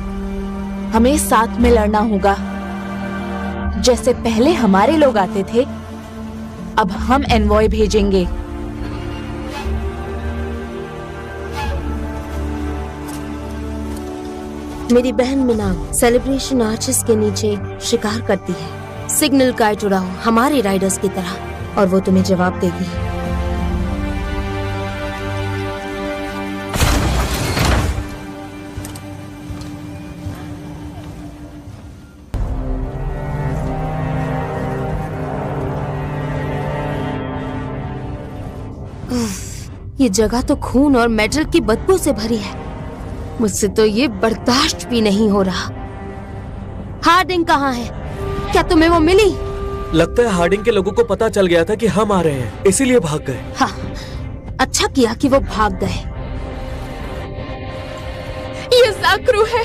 हमें साथ में लड़ना होगा। जैसे पहले हमारे लोग आते थे, अब हम एनवॉय भेजेंगे। मेरी बहन मिनाम सेलिब्रेशन आर्चेस के नीचे शिकार करती है। सिग्नल काइट उड़ाओ हमारे राइडर्स की तरह और वो तुम्हें जवाब देगी। ये जगह तो खून और मेटल की बदबू से भरी है। मुझसे तो ये बर्दाश्त भी नहीं हो रहा। हार्डिंग कहाँ है? क्या तुम्हें वो मिली? लगता है हार्डिंग के लोगों को पता चल गया था कि हम आ रहे हैं, इसीलिए भाग गए। हाँ, अच्छा किया कि वो भाग गए। ये ज़ाकरू है।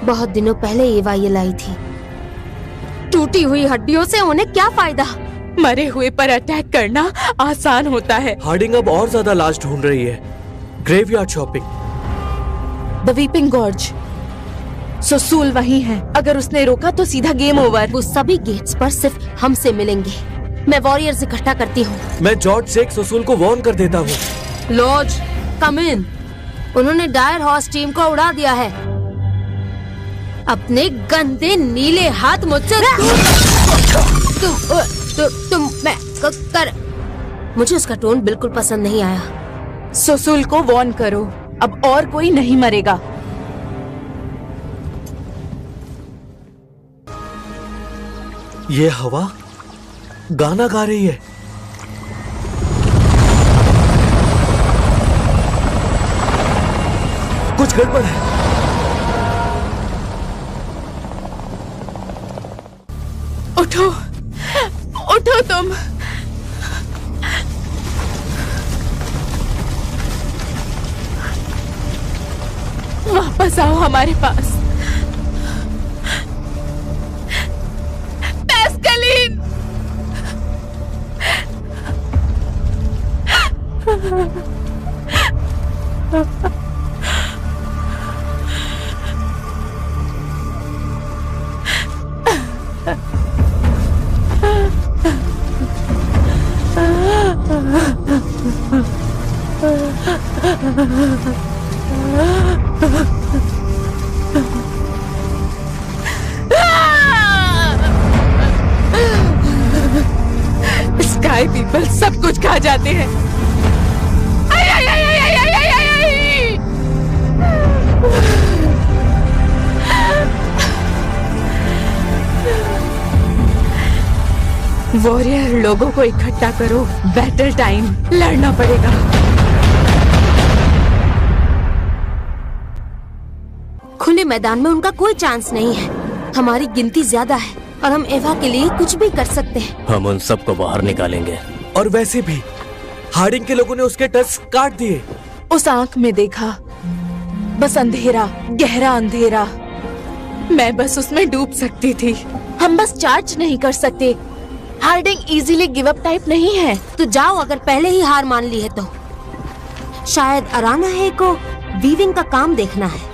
बहुत दिनों पहले एवा ये लाई थी। टूटी हुई हड्डियों से उन्हें क्या फायदा? मरे हुए पर अटैक करना आसान होता है। हार्डिंग अब और ज्यादा लाश ढूंढ रही है। Graveyard shopping. The weeping gorge. ससूल वहीं है। अगर उसने रोका तो सीधा गेम ओवर। वो सभी गेट्स पर सिर्फ हमसे मिलेंगे। मैं वॉरियर्स इकट्ठा करती हूँ। मैं जॉर्ज से ससूल को वार्न कर देता हूँ। लॉर्ड, कम इन। उन्होंने डायर हॉर्स टीम को उड़ा दिया है। अपने गंदे नीले हाथ मुझसे तुम मैं कर। मुझे उसका टोन बिल्कुल पसंद नहीं आया। ससूल को वार्न करो, अब और कोई नहीं मरेगा। ये हवा गाना गा रही है। कुछ गड़बड़ है। उठो, उठो तुम। वापस आओ हमारे पास। पैस्कलीन। स्काई पीपल सब कुछ खा जाते हैं। आई, आई, आई, आई, आई, आई, आई, आई। वॉरियर लोगों को इकट्ठा करो। बैटल टाइम, लड़ना पड़ेगा। खुले मैदान में उनका कोई चांस नहीं है। हमारी गिनती ज्यादा है और हम एवा के लिए कुछ भी कर सकते हैं। हम उन सबको बाहर निकालेंगे। और वैसे भी हार्डिंग के लोगों ने उसके टच काट दिए। उस आंख में देखा, बस अंधेरा, गहरा अंधेरा। मैं बस उसमें डूब सकती थी। हम बस चार्ज नहीं कर सकते। हार्डिंग इजीली गिव अप टाइप नहीं है। तो जाओ, अगर पहले ही हार मान ली है तो। शायद अराना है को वीविंग का काम देखना है।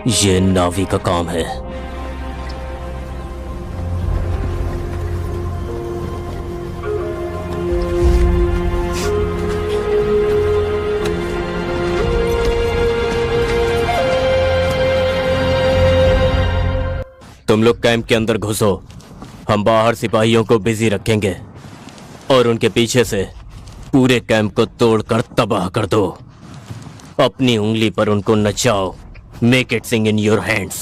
ये नावी का काम है। तुम लोग कैंप के अंदर घुसो। हम बाहर सिपाहियों को बिजी रखेंगे और उनके पीछे से पूरे कैंप को तोड़कर तबाह कर दो। अपनी उंगली पर उनको नचाओ। Make it sing in your hands.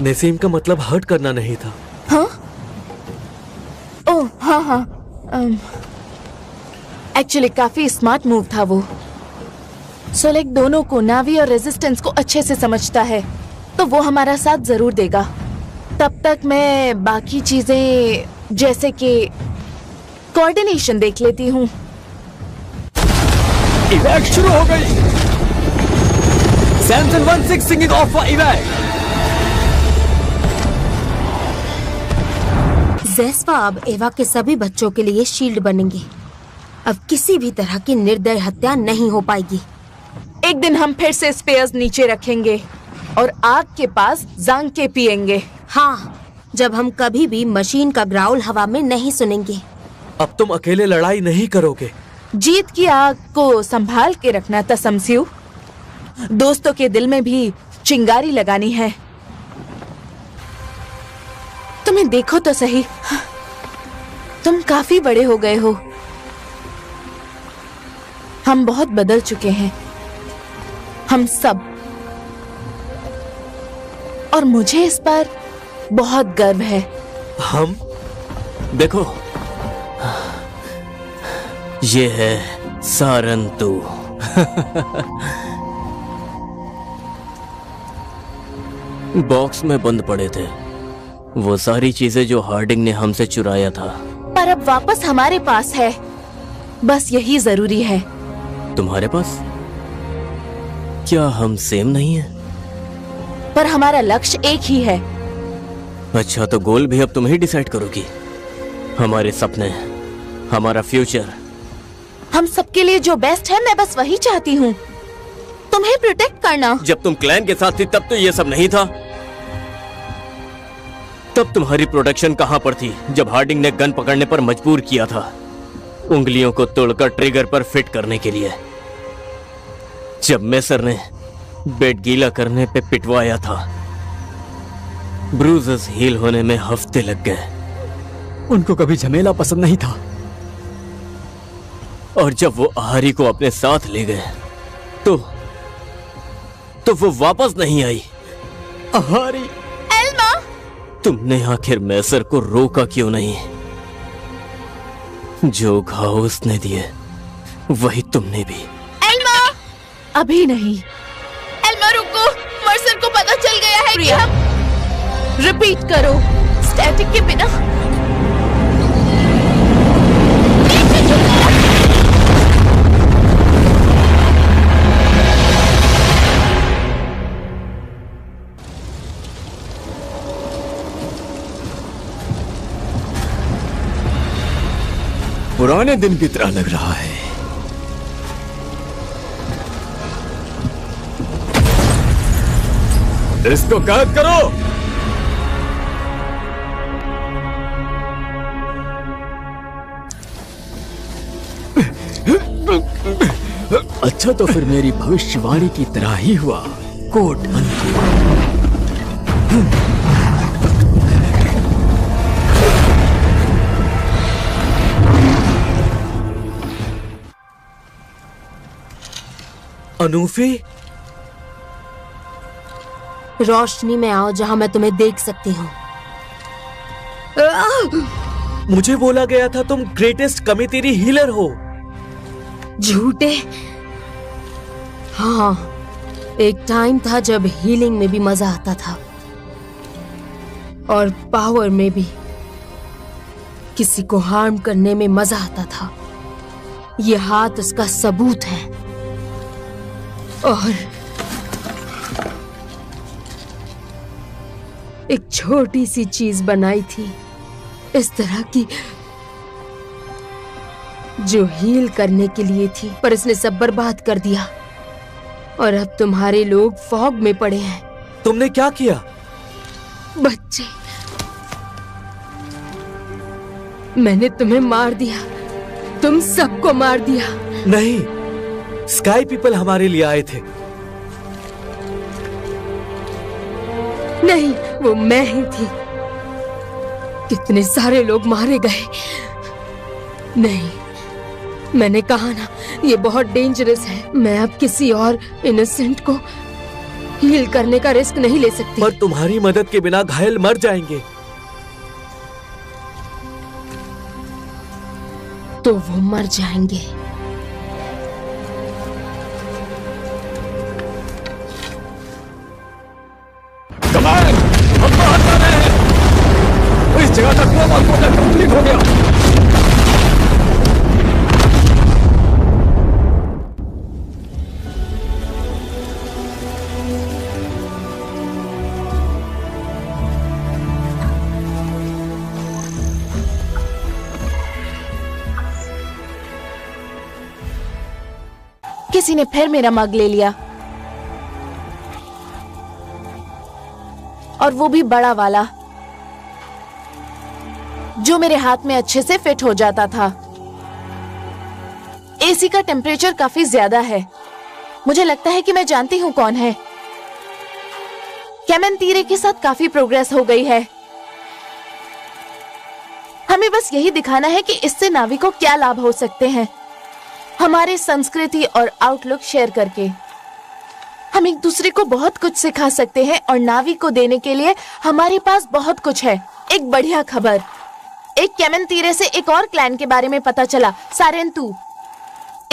Naseem का मतलब हर्ट करना नहीं था। हाँ? ओह हाँ हाँ। एक्चुअली काफी स्मार्ट मूव था वो। सोलेक दोनों को, नावी और रेजिस्टेंस को अच्छे से समझता है, तो वो हमारा साथ जरूर देगा। तब तक मैं बाकी चीजें जैसे कि कोऑर्डिनेशन देख लेती हूँ। इवैक शुरू हो गई। Samson 1-6 singing off for evac. ज़ेस्फा अब एवा के सभी बच्चों के लिए शील्ड बनेंगे। अब किसी भी तरह की निर्दय हत्या नहीं हो पाएगी। एक दिन हम फिर से स्पेयर्स नीचे रखेंगे और आग के पास जांके पिएंगे। हाँ, जब हम कभी भी मशीन का ग्राउल हवा में नहीं सुनेंगे। अब तुम अकेले लड़ाई नहीं करोगे। जीत की आग को संभाल के रखना था समस्यू। दोस्तों के दिल में भी चिंगारी लगानी है। तुम्हें देखो तो सही, तुम काफी बड़े हो गए हो। हम बहुत बदल चुके हैं, हम सब। और मुझे इस पर बहुत गर्व है। हम देखो, ये है सारंतु। बॉक्स में बंद पड़े थे वो सारी चीजें जो हार्डिंग ने हमसे चुराया था, पर अब वापस हमारे पास है। बस यही जरूरी है। तुम्हारे पास? क्या हम सेम नहीं है? पर हमारा लक्ष्य एक ही है। अच्छा, तो गोल भी अब तुम ही डिसाइड करोगी? हमारे सपने, हमारा फ्यूचर। हम सबके लिए जो बेस्ट है मैं बस वही चाहती हूँ। तुम्हें प्रोटेक्ट करना। जब तुम क्लैन के साथ थी तब तो ये सब नहीं था। तब तुम्हारी प्रोटेक्शन कहां पर थी जब हार्डिंग ने गन पकड़ने पर मजबूर किया था, उंगलियों को तोड़कर ट्रिगर पर फिट करने के लिए। जब मेसर ने बेड गीला करने पे पिटवाया था, ब्रूजेस हील होने में हफ्ते लग गए। उनको कभी झमेला पसंद नहीं था। और जब वो आहारी को अपने साथ ले गए तो वो वापस नहीं आई। आहारी, एल्मा! तुमने आखिर मेसर को रोका क्यों नहीं? जो घाव उसने दिए वही तुमने भी। एल्मा! अभी नहीं। एल्मा रुको, मर्सर को पता चल गया है कि हम। रिपीट करो, स्टैटिक के बिना। पुराने दिन की तरह लग रहा है। इसको कैद करो। अच्छा, तो फिर मेरी भविष्यवाणी की तरह ही हुआ। कोट अनूफी, रोशनी में आओ जहां मैं तुम्हें देख सकती हूँ। मुझे बोला गया था तुम ग्रेटेस्ट कमितेरी हीलर हो। झूठे। हाँ, एक टाइम था जब हीलिंग में भी मजा आता था और पावर में भी। किसी को हार्म करने में मजा आता था। ये हाथ उसका सबूत है। और एक छोटी सी चीज बनाई थी इस तरह की जो हील करने के लिए थी, पर इसने सब बर्बाद कर दिया। और अब तुम्हारे लोग फॉग में पड़े हैं। तुमने क्या किया? बच्चे, मैंने तुम्हें मार दिया। तुम सबको मार दिया। नहीं, स्काई पीपल हमारे लिए आए थे। नहीं, वो मैं ही थी। कितने सारे लोग मारे गए। नहीं, मैंने कहा ना, ये बहुत डेंजरस है। मैं अब किसी और इनोसेंट को हील करने का रिस्क नहीं ले सकती। पर तुम्हारी मदद के बिना घायल मर जाएंगे। तो वो मर जाएंगे। कमाल, हम बाहर जा रहे हैं। इस जगह का ग्लोबल प्रोजेक्ट कंप्लीट हो गया। किसी ने फिर मेरा मग ले लिया, और वो भी बड़ा वाला जो मेरे हाथ में अच्छे से फिट हो जाता था। एसी का टेम्परेचर काफी ज्यादा है। मुझे लगता है कि मैं जानती हूँ कौन है। केमेंतीरे के साथ काफी प्रोग्रेस हो गई है। हमें बस यही दिखाना है कि इससे नावी को क्या लाभ हो सकते हैं। हमारे संस्कृति और आउटलुक शेयर करके हम एक दूसरे को बहुत कुछ सिखा सकते हैं, और नावी को देने के लिए हमारे पास बहुत कुछ है। एक बढ़िया खबर, एक केमेंतीरे से एक और क्लैन के बारे में पता चला, सारेंतु।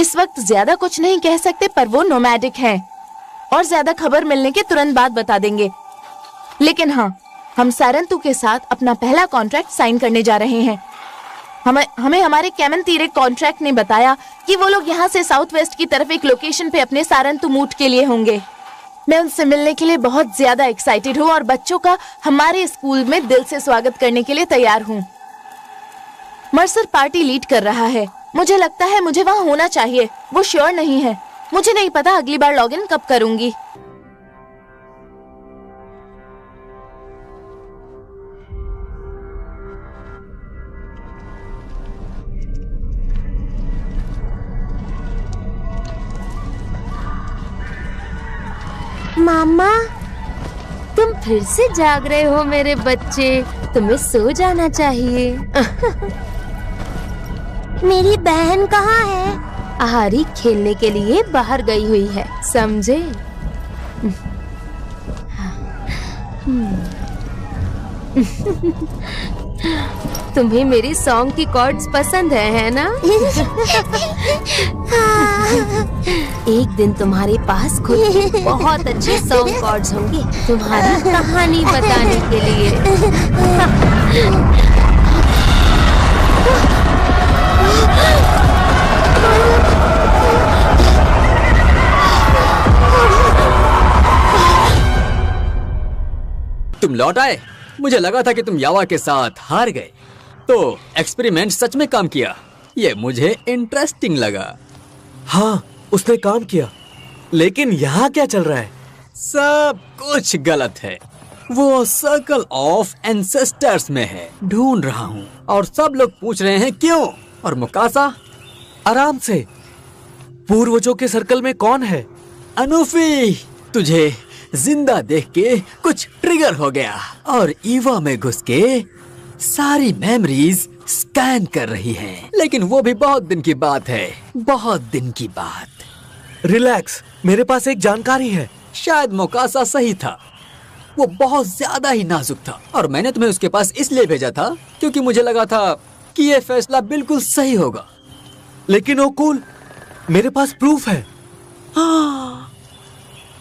इस वक्त ज्यादा कुछ नहीं कह सकते, पर वो नोमैडिक हैं और ज्यादा खबर मिलने के तुरंत बाद बता देंगे। लेकिन हाँ, हम सारंतु के साथ अपना पहला कॉन्ट्रैक्ट साइन करने जा रहे हैं। हमें हमारे कैमन तीरे कॉन्ट्रैक्ट ने बताया कि वो लोग यहाँ से साउथ वेस्ट की तरफ एक लोकेशन पे अपने सारंतु मूट के लिए होंगे। मैं उनसे मिलने के लिए बहुत ज्यादा एक्साइटेड हूँ और बच्चों का हमारे स्कूल में दिल से स्वागत करने के लिए तैयार हूँ। मर्सर पार्टी लीड कर रहा है। मुझे लगता है मुझे वहाँ होना चाहिए। वो श्योर नहीं है। मुझे नहीं पता अगली बार लॉगिन कब करूंगी। मामा, तुम फिर से जाग रहे हो मेरे बच्चे। तुम्हें सो जाना चाहिए। मेरी बहन कहाँ है? आहारी खेलने के लिए बाहर गई हुई है, समझे? तुम्हें मेरी सॉन्ग की कॉर्ड्स पसंद है ना? एक दिन तुम्हारे पास खुद बहुत अच्छे सॉन्ग कॉर्ड्स होंगे तुम्हारी कहानी बताने के लिए। तुम लौट आए। मुझे लगा था कि तुम यावा के साथ हार गए। तो एक्सपेरिमेंट सच में काम किया। ये मुझे इंटरेस्टिंग लगा। हाँ, उसने काम किया। लेकिन यहाँ क्या चल रहा है? सब कुछ गलत है। वो सर्कल ऑफ एंसेस्टर्स में है, ढूंढ रहा हूँ। और सब लोग पूछ रहे हैं क्यों। और मुकासा? आराम से। पूर्वजों के सर्कल में कौन है? अनूफी, तुझे जिंदा देख के कुछ ट्रिगर हो गया और ईवा में घुस के सारी मेमोरीज स्कैन कर रही है। लेकिन वो भी बहुत दिन की बात है, बहुत दिन की बात। रिलैक्स, मेरे पास एक जानकारी है। शायद मोकासा सही था। वो बहुत ज्यादा ही नाजुक था और मैंने तुम्हें उसके पास इसलिए भेजा था क्योंकि मुझे लगा था कि ये फैसला बिल्कुल सही होगा। लेकिन ओकुल, मेरे पास प्रूफ है।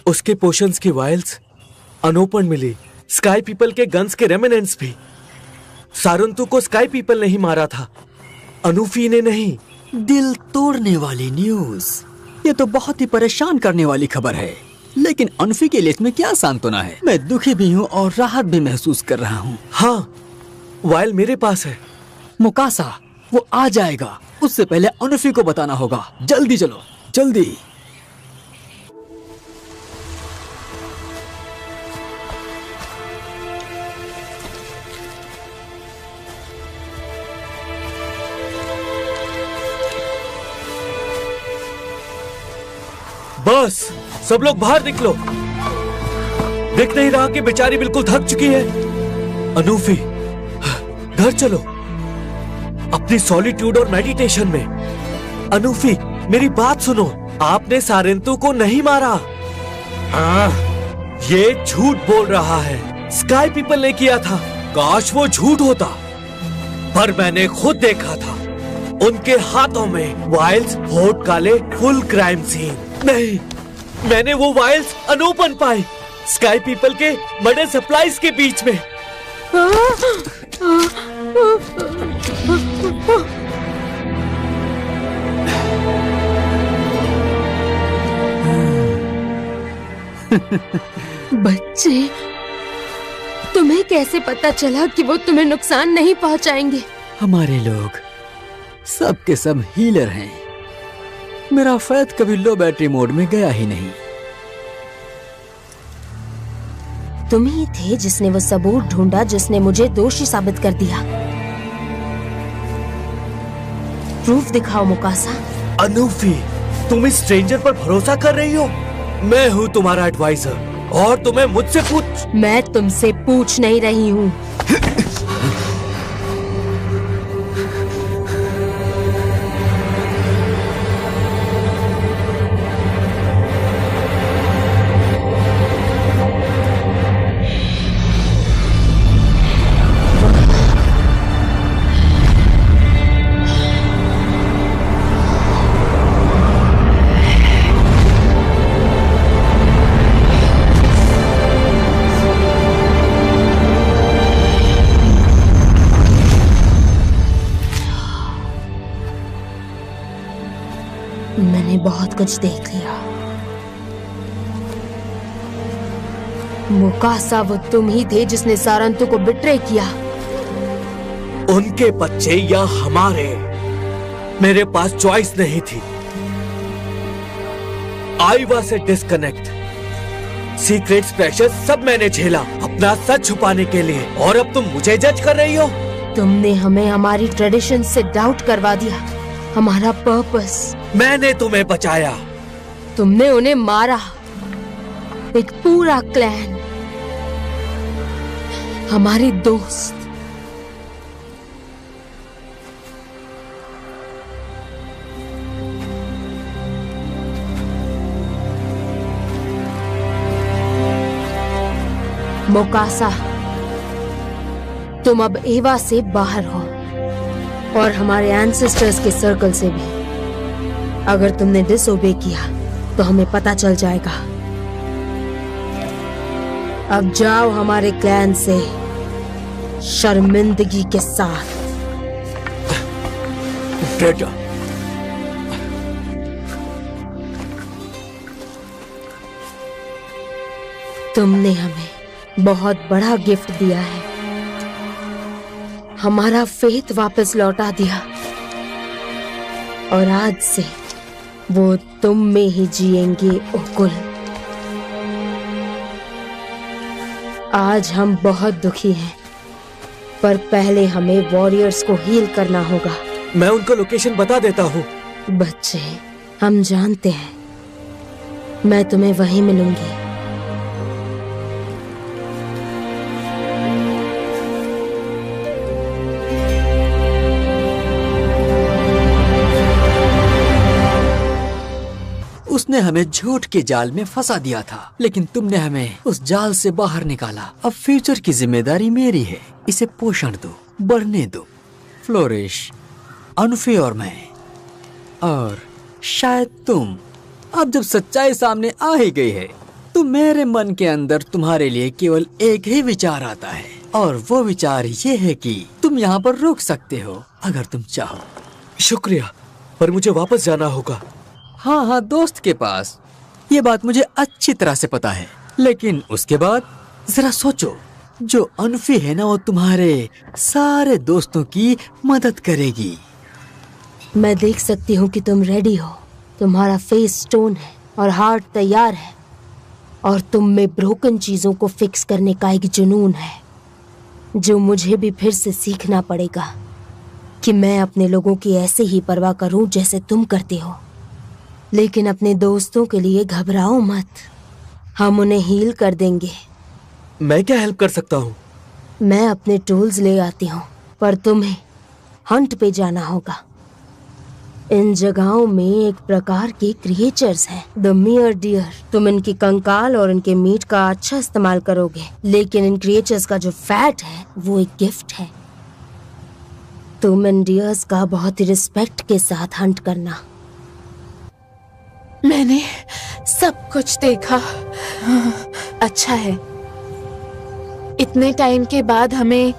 उसके पोशंस की वायल्स अनओपन मिली, स्काई पीपल के गन्स के रेमिनेंट्स भी। सारंतु को स्काई पीपल नहीं मारा था, अनूफी ने नहीं। दिल तोड़ने वाली न्यूज। ये तो बहुत ही परेशान करने वाली खबर है। लेकिन अनूफी के लिए इसमें क्या सांत्वना है? मैं दुखी भी हूँ और राहत भी महसूस कर रहा हूँ। हाँ, वायल मेरे पास है। मुकासा, वो आ जाएगा। उससे पहले अनूफी को बताना होगा। जल्दी चलो, जल्दी। बस, सब लोग बाहर निकलो। दिख नहीं रहा कि बेचारी बिल्कुल थक चुकी है। अनूफी, घर चलो अपनी सॉलिट्यूड और मेडिटेशन में। अनूफी, मेरी बात सुनो। आपने सारंतु को नहीं मारा। ये झूठ बोल रहा है। स्काई पीपल ने किया था। काश वो झूठ होता, पर मैंने खुद देखा था। उनके हाथों में वाइल्स, होठ काले, फुल क्राइम सीन। नहीं, मैंने वो वाइल्स अनओपन पाए, स्काई पीपल के बड़े सप्लाईज के बीच में। बच्चे, तुम्हें कैसे पता चला कि वो तुम्हें नुकसान नहीं पहुंचाएंगे? हमारे लोग सब के सब हीलर हैं। मेरा फैथ कभी लो बैटरी मोड में गया ही नहीं। तुम ही थे जिसने वो सबूत ढूंढा जिसने मुझे दोषी साबित कर दिया। प्रूफ दिखाओ मुकासा। अनूफी, तुम इस स्ट्रेंजर पर भरोसा कर रही हो? मैं हूँ तुम्हारा एडवाइजर और तुम्हें मुझसे पूछ। मैं तुमसे पूछ नहीं रही हूँ। बहुत कुछ देख लिया। मुकासा, वो तुम ही थे जिसने सारंतु को बिट्रे किया। उनके बच्चे या हमारे, मेरे पास चॉइस नहीं थी। आईवा से डिस्कनेक्ट, सीक्रेट्स, प्रेशर सब मैंने झेला अपना सच छुपाने के लिए, और अब तुम मुझे जज कर रही हो? तुमने हमें हमारी ट्रेडिशन से डाउट करवा दिया, हमारा पर्पस। मैंने तुम्हें बचाया। तुमने उन्हें मारा, एक पूरा क्लैन, हमारे दोस्त। मोकासा, तुम अब एवा से बाहर हो और हमारे एंसेस्टर्स के सर्कल से भी। अगर तुमने डिसओबे किया तो हमें पता चल जाएगा। अब जाओ हमारे क्लैन से शर्मिंदगी के साथ। बेटा, तुमने हमें बहुत बड़ा गिफ्ट दिया है, हमारा फेथ वापस लौटा दिया, और आज से वो तुम में ही जिएंगे उकुल। आज हम बहुत दुखी हैं, पर पहले हमें वॉरियर्स को हील करना होगा। मैं उनको लोकेशन बता देता हूँ। बच्चे, हम जानते हैं, मैं तुम्हें वहीं मिलूंगी। उसने हमें झूठ के जाल में फंसा दिया था, लेकिन तुमने हमें उस जाल से बाहर निकाला। अब फ्यूचर की जिम्मेदारी मेरी है। इसे पोषण दो, बढ़ने दो। फ्लोरिश, अनफी और मैं, और शायद तुम। अब जब सच्चाई सामने आ ही गई है तो मेरे मन के अंदर तुम्हारे लिए केवल एक ही विचार आता है, और वो विचार ये है कि तुम यहाँ पर रुक सकते हो अगर तुम चाहो। शुक्रिया, पर मुझे वापस जाना होगा। हाँ हाँ, दोस्त के पास। ये बात मुझे अच्छी तरह से पता है, लेकिन उसके बाद जरा सोचो, जो अनफी है ना, वो तुम्हारे सारे दोस्तों की मदद करेगी। मैं देख सकती हूँ कि तुम रेडी हो। तुम्हारा फेस स्टोन है और हार्ट तैयार है, और तुम में ब्रोकन चीजों को फिक्स करने का एक जुनून है, जो मुझे भी फिर से सीखना पड़ेगा कि मैं अपने लोगों की ऐसे ही परवाह करूं जैसे तुम करते हो। लेकिन अपने दोस्तों के लिए घबराओ मत, हम उन्हें हील कर देंगे। मैं क्या हेल्प कर सकता हूँ? मैं अपने टूल्स ले आती हूँ, पर तुम्हें हंट पे जाना होगा। इन जगहों में एक प्रकार के क्रिएचर्स हैं, द मियर डियर। तुम इनकी कंकाल और इनके मीट का अच्छा इस्तेमाल करोगे, लेकिन इन क्रिएचर्स का जो फैट है वो एक गिफ्ट है। तुम इन डियर्स का बहुत ही रिस्पेक्ट के साथ हंट करना। मैंने सब कुछ देखा। अच्छा है, इतने टाइम के बाद हमें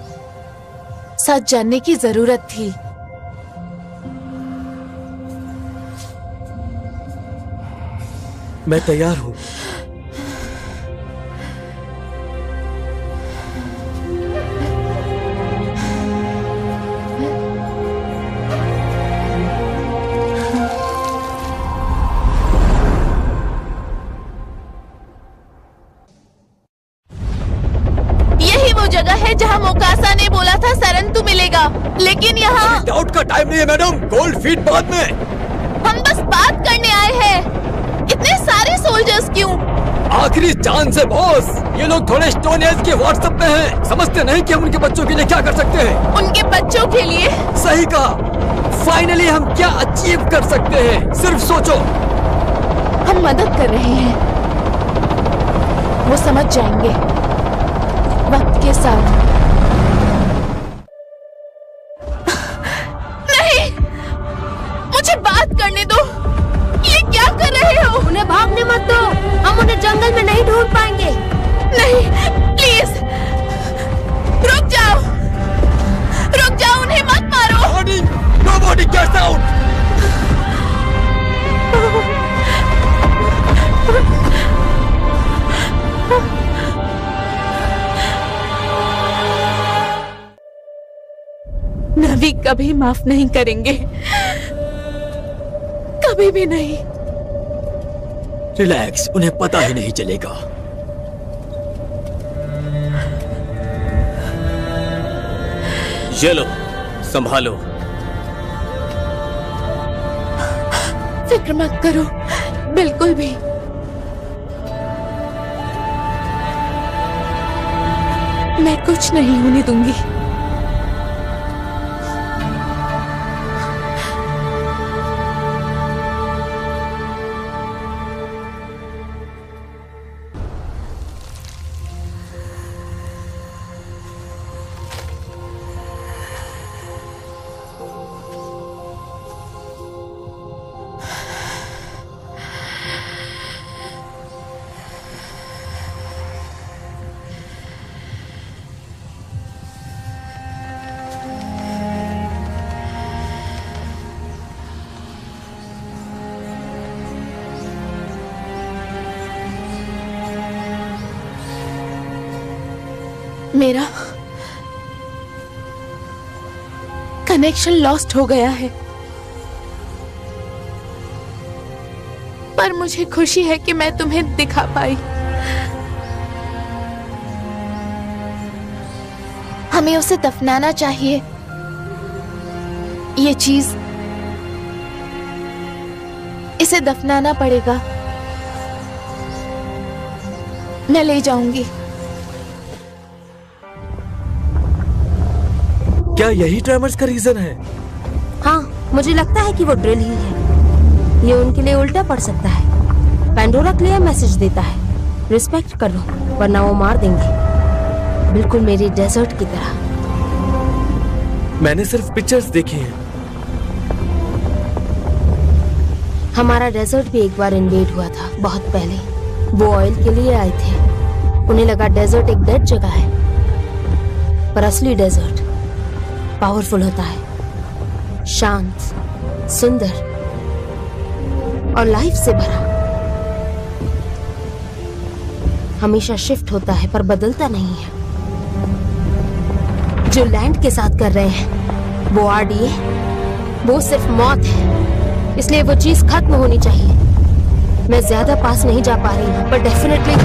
सच जानने की जरूरत थी। मैं तैयार हूँ। यही वो जगह है जहाँ मोकासा ने बोला था सरंतु मिलेगा, लेकिन यहाँ डाउट का टाइम नहीं है मैडम, गोल्ड फीट बाद में। हम बस बात करने आए हैं। इतने सारे सोल्जर्स क्यों? आखिरी चांस है बॉस। ये लोग थोड़े स्टोन एज के व्हाट्सएप में हैं। समझते नहीं कि हम उनके बच्चों के लिए क्या कर सकते हैं। उनके बच्चों के लिए? सही कहा। फाइनली हम क्या अचीव कर सकते हैं, सिर्फ सोचो। हम मदद कर रहे हैं, वो समझ जाएंगे वक्त के साथ। नहीं, मुझे बात करने दो। ये क्या कर रहे हो? उन्हें भागने मत दो, हम उन्हें जंगल में नहीं ढूंढ पाएंगे। नहीं, प्लीज रुक जाओ, रुक जाओ, उन्हें मत मारो। Nobody gets out! कभी माफ नहीं करेंगे, कभी भी नहीं। रिलैक्स, उन्हें पता ही नहीं चलेगा। ये लो, संभालो। फिक्र मत करो, बिल्कुल भी। मैं कुछ नहीं होने दूंगी। मेरा कनेक्शन लॉस्ट हो गया है, पर मुझे खुशी है कि मैं तुम्हें दिखा पाई। हमें उसे दफनाना चाहिए। ये चीज, इसे दफनाना पड़ेगा। मैं ले जाऊंगी। क्या यही ट्रेमर्स का रीजन है? हाँ, मुझे लगता है कि वो ड्रिल ही है। ये उनके लिए उल्टा पड़ सकता है। पैंडोरा क्लियर मैसेज देता है, रिस्पेक्ट कर लो वरना वो मार देंगे, बिल्कुल मेरी डेजर्ट की तरह। मैंने सिर्फ पिक्चर्स देखी हैं। हमारा डेजर्ट भी एक बार इन्वेड हुआ था, बहुत पहले। वो ऑयल के लिए आए थे। उन्हें लगा डेजर्ट एक डेड जगह है, पर असली डेजर्ट पावरफुल होता है, शांत, सुंदर और लाइफ से भरा। हमेशा शिफ्ट होता है पर बदलता नहीं है। जो लैंड के साथ कर रहे हैं वो आरडीए, वो सिर्फ मौत है, इसलिए वो चीज खत्म होनी चाहिए। मैं ज्यादा पास नहीं जा पा रही हूँ, पर डेफिनेटली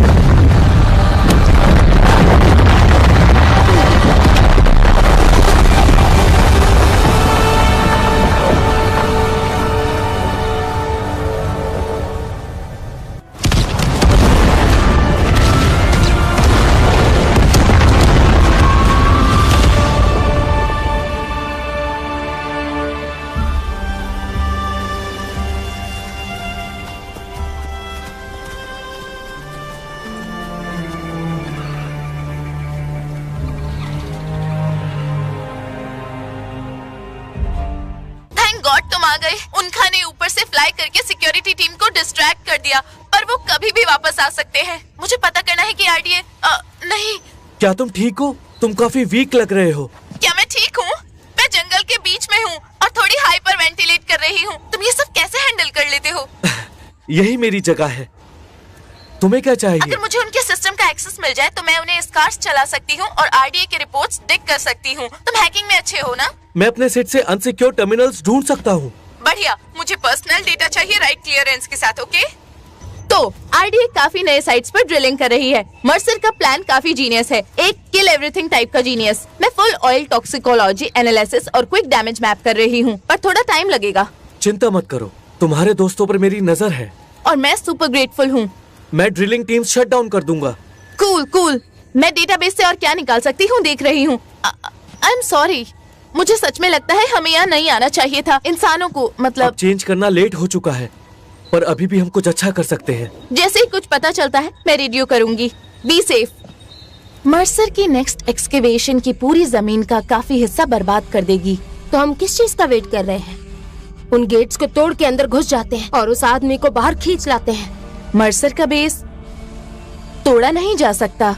उनका ने ऊपर से फ्लाई करके सिक्योरिटी टीम को डिस्ट्रैक्ट कर दिया, पर वो कभी भी वापस आ सकते हैं। मुझे पता करना है कि आरडीए नहीं। क्या तुम ठीक हो? तुम काफी वीक लग रहे हो। क्या मैं ठीक हूँ? मैं जंगल के बीच में हूँ और थोड़ी हाइपर वेंटिलेट कर रही हूँ। तुम ये सब कैसे हैंडल कर लेते हो? यही मेरी जगह है। तुम्हें क्या चाहिए? अगर मुझे उनके सिस्टम का एक्सेस मिल जाए तो मैं उन्हें स्कार्स चला सकती हूँ और आरडीए के रिपोर्ट्स डिग कर सकती हूँ। तुम हैकिंग में अच्छे हो ना? मैं अपने सेट से अनसिक्योर टर्मिनल्स ढूंढ सकता हूँ। बढ़िया, मुझे पर्सनल डेटा चाहिए राइट क्लियरेंस के साथ, ओके? तो आरडीए काफी नए साइट्स पर ड्रिलिंग कर रही है। मर्सर का प्लान काफी जीनियस है, एक किल एवरीथिंग टाइप का जीनियस। मैं फुल ऑयल टॉक्सिकोलॉजी एनालिसिस और क्विक डैमेज मैप कर रही हूँ, पर थोड़ा टाइम लगेगा। चिंता मत करो, तुम्हारे दोस्तों पर मेरी नजर है और मैं सुपर ग्रेटफुल हूँ। मैं ड्रिलिंग टीम शट डाउन कर दूंगा। कूल। मैं डेटाबेस से और क्या निकाल सकती हूँ देख रही हूँ। आई एम सॉरी, मुझे सच में लगता है हमें यहाँ नहीं आना चाहिए था। इंसानों को मतलब अब चेंज करना लेट हो चुका है, पर अभी भी हम कुछ अच्छा कर सकते हैं। जैसे ही कुछ पता चलता है मैं रेडियो करूंगी। Be safe. मर्सर की नेक्स्ट एक्सकेवेशन की पूरी जमीन का काफी हिस्सा बर्बाद कर देगी। तो हम किस चीज का वेट कर रहे हैं? उन गेट्स को तोड़ के अंदर घुस जाते हैं और उस आदमी को बाहर खींच लाते हैं। मर्सर का बेस तोड़ा नहीं जा सकता।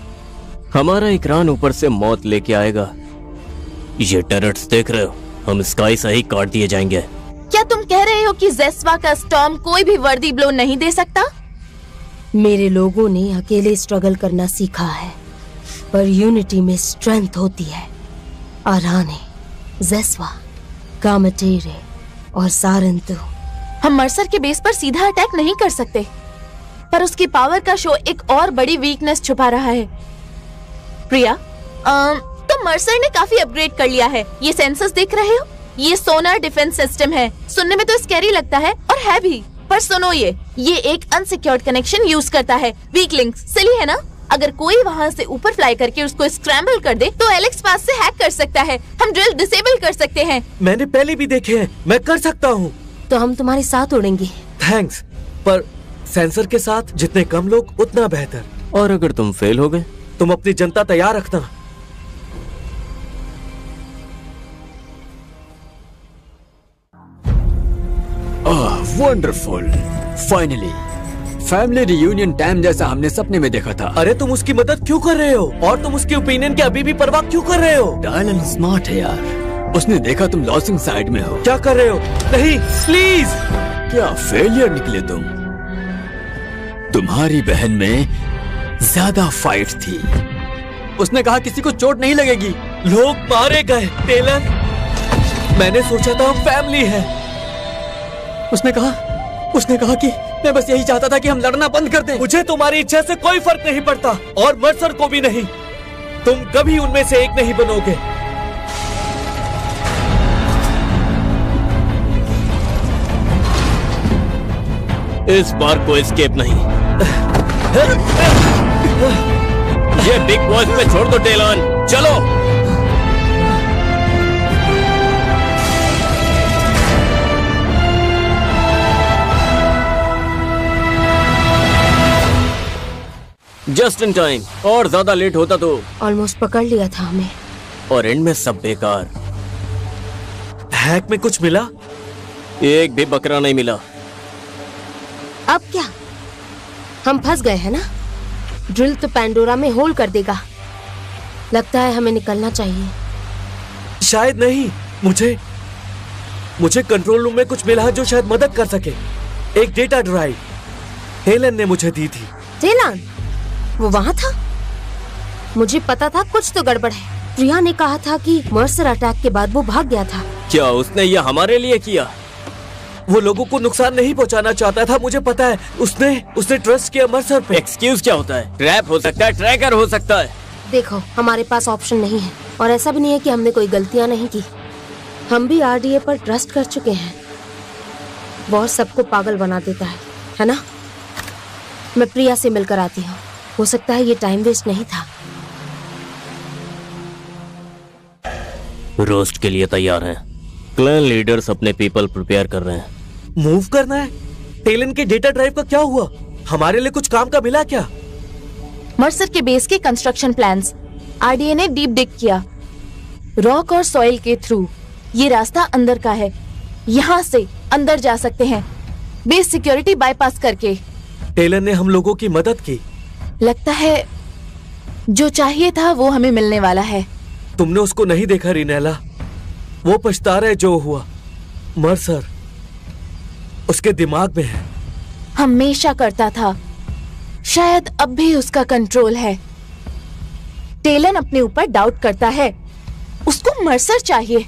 हमारा इकरान ऊपर से मौत लेके आएगा। ये टर्रेट्स देख रहे हो, हम स्काई से ही काट दिए जाएंगे। क्या तुम कह रहे हो कि जेस्वा का स्टॉर्म कोई भी वर्दी ब्लो नहीं दे सकता? मेरे लोगों ने अकेले स्ट्रगल करना सीखा है, पर यूनिटी में स्ट्रेंथ होती है। आराने, जेस्वा, कामटेरे और सारंतु। हम मर्सर के बेस पर सीधा अटैक नहीं कर सकते, पर उसकी पावर का शो एक और बड़ी वीकनेस छुपा रहा है। प्रिया, तो मर्सर ने काफी अपग्रेड कर लिया है। ये सेंसर्स देख रहे हो? ये सोनार डिफेंस सिस्टम है। सुनने में तो स्कैरी लगता है और है भी, पर सुनो ये एक अनसिक्योर्ड कनेक्शन यूज करता है। वीक लिंक सिली है ना? अगर कोई वहाँ से ऊपर फ्लाई करके उसको स्क्रैम्बल कर दे तो एलेक्स पास से हैक कर सकता है। हम ड्रिल डिसेबल कर सकते हैं। मैंने पहले भी देखे हैं, मैं कर सकता हूँ। तो हम तुम्हारे साथ उड़ेंगे। थैंक्स, पर सेंसर के साथ जितने कम लोग उतना बेहतर। और अगर तुम फेल हो गए? तुम अपनी जनता तैयार रखना। Wonderful, finally family reunion time जैसा हमने सपने में देखा था। अरे तुम उसकी मदद क्यों कर रहे हो? और तुम उसके ओपिनियन की अभी भी परवाह क्यों कर रहे हो? टाइलन स्मार्ट है यार, उसने देखा तुम लॉसिंग साइड में हो। क्या कर रहे हो? नहीं, प्लीज। क्या फेलियर निकले तुम? तुम्हारी बहन में ज्यादा फाइट थी। उसने कहा किसी को चोट नहीं लगेगी। लोग मारे गए। टेलन, मैंने सोचा था हम फैमिली है। उसने कहा कि मैं बस यही चाहता था कि हम लड़ना बंद कर दें। मुझे तुम्हारी इच्छा से कोई फर्क नहीं पड़ता, और मर्सर को भी नहीं। तुम कभी उनमें से एक नहीं बनोगे। इस बार कोई एस्केप नहीं। ये बिग बॉस पे छोड़ दो टेलन, चलो। जस्ट इन टाइम, और ज्यादा लेट होता तो ऑलमोस्ट पकड़ लिया था हमें। और एंड में सब बेकार। हैक में कुछ मिला? एक भी बकरा नहीं मिला। अब क्या? हम फंस गए हैं ना? ड्रिल तो पैंडोरा में होल कर देगा। लगता है हमें निकलना चाहिए। शायद नहीं। मुझे कंट्रोल रूम में कुछ मिला जो शायद मदद कर सके। एक डेटा ड्राइव टेलन ने मुझे दी थी। टेलन? वो वहाँ था? मुझे पता था कुछ तो गड़बड़ है। प्रिया ने कहा था कि मर्सर अटैक के बाद वो भाग गया था। क्या उसने ये हमारे लिए किया? वो लोगों को नुकसान नहीं पहुंचाना चाहता था, मुझे पता है। उसने ट्रस्ट किया मर्सर पे। एक्सक्यूज क्या होता है? ट्रैप हो सकता है, ट्रैकर हो सकता है। देखो, हमारे पास ऑप्शन नहीं है, और ऐसा भी नहीं है कि हमने कोई गलतियां नहीं की। हम भी आरडीए पर ट्रस्ट कर चुके हैं। बॉस सबको पागल बना देता है ना? मैं प्रिया से मिलकर आती हूँ। हो सकता है ये टाइम वेस्ट नहीं था। रोस्ट के लिए तैयार हैं। क्लैन लीडर्स अपने पीपल प्रिपेयर कर रहे हैं। मूव करना है? टेलन के डेटा ड्राइव का क्या हुआ? हमारे लिए कुछ काम का मिला क्या? मर्सर के बेस के कंस्ट्रक्शन प्लान्स आरडीए ने डीप डिग किया। रॉक और सॉइल के थ्रू ये रास्ता अंदर का है। यहाँ से अंदर जा सकते हैं, बेस सिक्योरिटी बाईपास करके। टेलन ने हम लोगों की मदद की। लगता है जो चाहिए था वो हमें मिलने वाला है। तुमने उसको नहीं देखा रिनेला? वो पछता रहा है जो हुआ। मर्सर उसके दिमाग में है। हमेशा करता था, शायद अब भी उसका कंट्रोल है। टेलन अपने ऊपर डाउट करता है। उसको मर्सर चाहिए।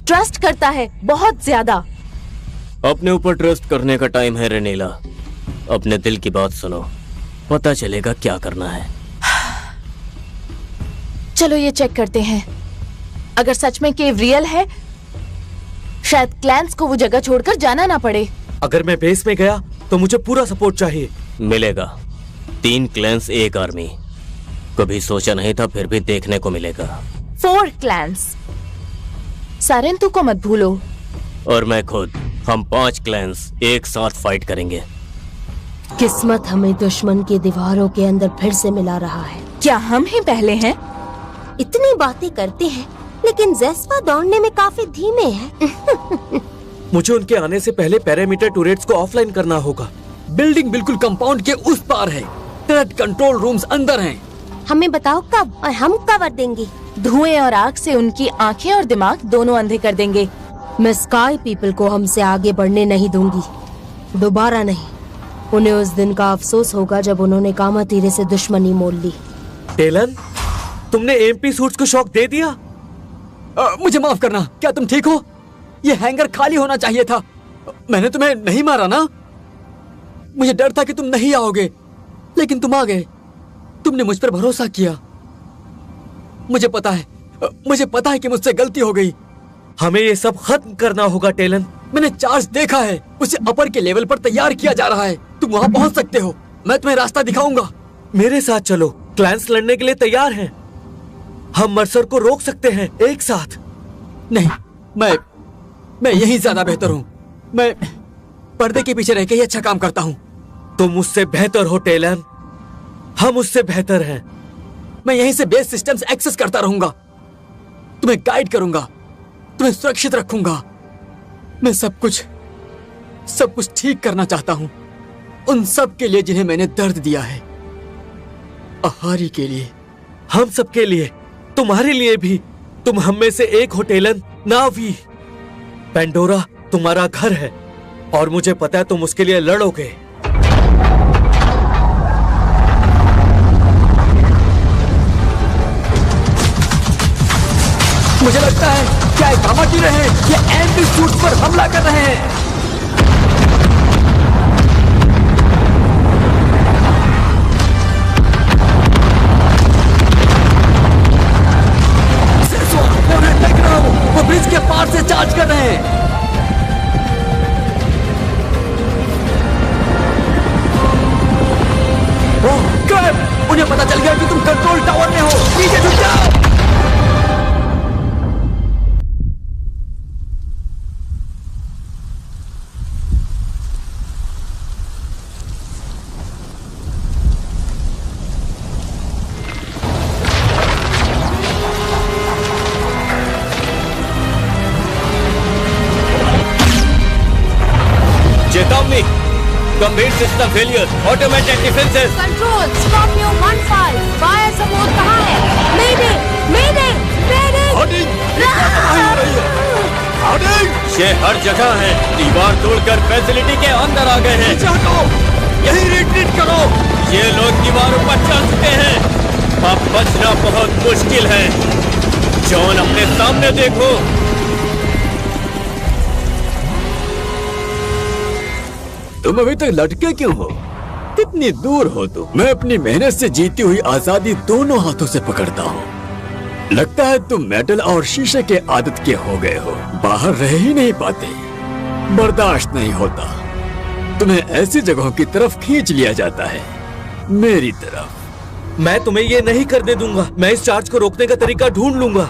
ट्रस्ट करता है बहुत ज्यादा। अपने ऊपर ट्रस्ट करने का टाइम है रेनेला। अपने दिल की बात सुनो, पता चलेगा क्या करना है। चलो ये चेक करते हैं। अगर सच में केव रियल है, शायद क्लैंस को वो जगह छोड़कर जाना ना पड़े। अगर मैं बेस में गया तो मुझे पूरा सपोर्ट चाहिए। मिलेगा। 3 क्लैंस, 1 आर्मी। कभी सोचा नहीं था, फिर भी देखने को मिलेगा। 4 क्लैंस। सारेंतु को मत भूलो। और मैं खुद। हम 5 क्लैंस एक साथ फाइट करेंगे। किस्मत हमें दुश्मन की दीवारों के अंदर फिर से मिला रहा है। क्या हम ही पहले हैं? इतनी बातें करते हैं, लेकिन जेस्पा दौड़ने में काफी धीमे हैं। मुझे उनके आने से पहले पैरामीटर टूरेट्स को ऑफलाइन करना होगा। बिल्डिंग बिल्कुल कंपाउंड के उस पार है। थ्रेट कंट्रोल रूम्स अंदर हैं। हमें बताओ कब, और हम कवर देंगे। धुएं और आग से उनकी आंखें और दिमाग दोनों अंधे कर देंगे। मैं स्काई पीपल को हमसे आगे बढ़ने नहीं दूंगी। दोबारा नहीं। उन्हें उस दिन का अफसोस होगा जब उन्होंने कामातीरे से दुश्मनी मोल ली। टेलन, तुमने एमपी सूट्स को शॉक दे दिया। मुझे माफ करना। क्या तुम ठीक हो? ये हैंगर खाली होना चाहिए था। मैंने तुम्हें नहीं मारा ना? मुझे डर था कि तुम नहीं आओगे, लेकिन तुम आ गए। तुमने मुझ पर भरोसा किया। मुझे पता है कि मुझसे गलती हो गई। हमें ये सब खत्म करना होगा टेलन। मैंने चार्ज देखा है, उसे अपर के लेवल पर तैयार किया जा रहा है। तुम वहां पहुंच सकते हो, मैं तुम्हें रास्ता दिखाऊंगा। मेरे साथ चलो, क्लैंस लड़ने के लिए तैयार हैं। हम मर्सर को रोक सकते हैं एक साथ। नहीं, मैं यही ज्यादा बेहतर हूँ। मैं पर्दे के पीछे रह के ही अच्छा काम करता हूँ। तुम उससे बेहतर हो टेलन, हम उससे बेहतर हैं। मैं यहीं से बेस सिस्टम्स एक्सेस करता रहूंगा, तुम्हें गाइड करूंगा, तुम्हें सुरक्षित रखूंगा। मैं सब कुछ ठीक करना चाहता हूं, उन सब के लिए जिन्हें मैंने दर्द दिया है। आहारी के लिए, हम सब के लिए, तुम्हारे लिए भी। तुम हम में से एक हो टेलन, नावी। पेंडोरा तुम्हारा घर है और मुझे पता है तुम उसके लिए लड़ोगे। मुझे लगता है क्या गामा गिर रहे हैं, ये एंटी सूट पर हमला कर रहे हैं। वो ब्रिज के पार से चार्ज कर रहे हैं। ओह क्रैप, उन्हें पता चल गया कि तुम कंट्रोल टावर में हो। नीचे झुक जाओ। गंभीर system failure, automatic defences. Control, Scorpio 1-5, fire support कहाँ है? मेडे। ये हर जगह है, दीवार तोड़कर फैसिलिटी के अंदर आ गए हैं। यही रिट्रीट करो। ये लोग दीवारों पर चढ़ चुके हैं, अब बचना बहुत मुश्किल है। जॉन, अपने सामने देखो। तुम अभी तक लटके क्यों हो? कितनी दूर हो तुम? मैं अपनी मेहनत से जीती हुई आजादी दोनों हाथों से पकड़ता हूँ। लगता है तुम मेटल और शीशे के आदत के हो गए हो, बाहर रह ही नहीं पाते, बर्दाश्त नहीं होता। तुम्हें ऐसी जगहों की तरफ खींच लिया जाता है, मेरी तरफ। मैं तुम्हें ये नहीं करने दूंगा। मैं इस चार्ज को रोकने का तरीका ढूंढ लूंगा।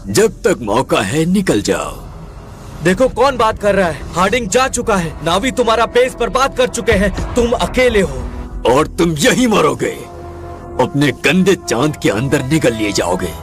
जब तक मौका है निकल जाओ। देखो कौन बात कर रहा है। हार्डिंग जा चुका है, नावी तुम्हारा बेस बर्बाद कर चुके हैं। तुम अकेले हो और तुम यही मरोगे, अपने गंदे चांद के अंदर निकल लिए जाओगे।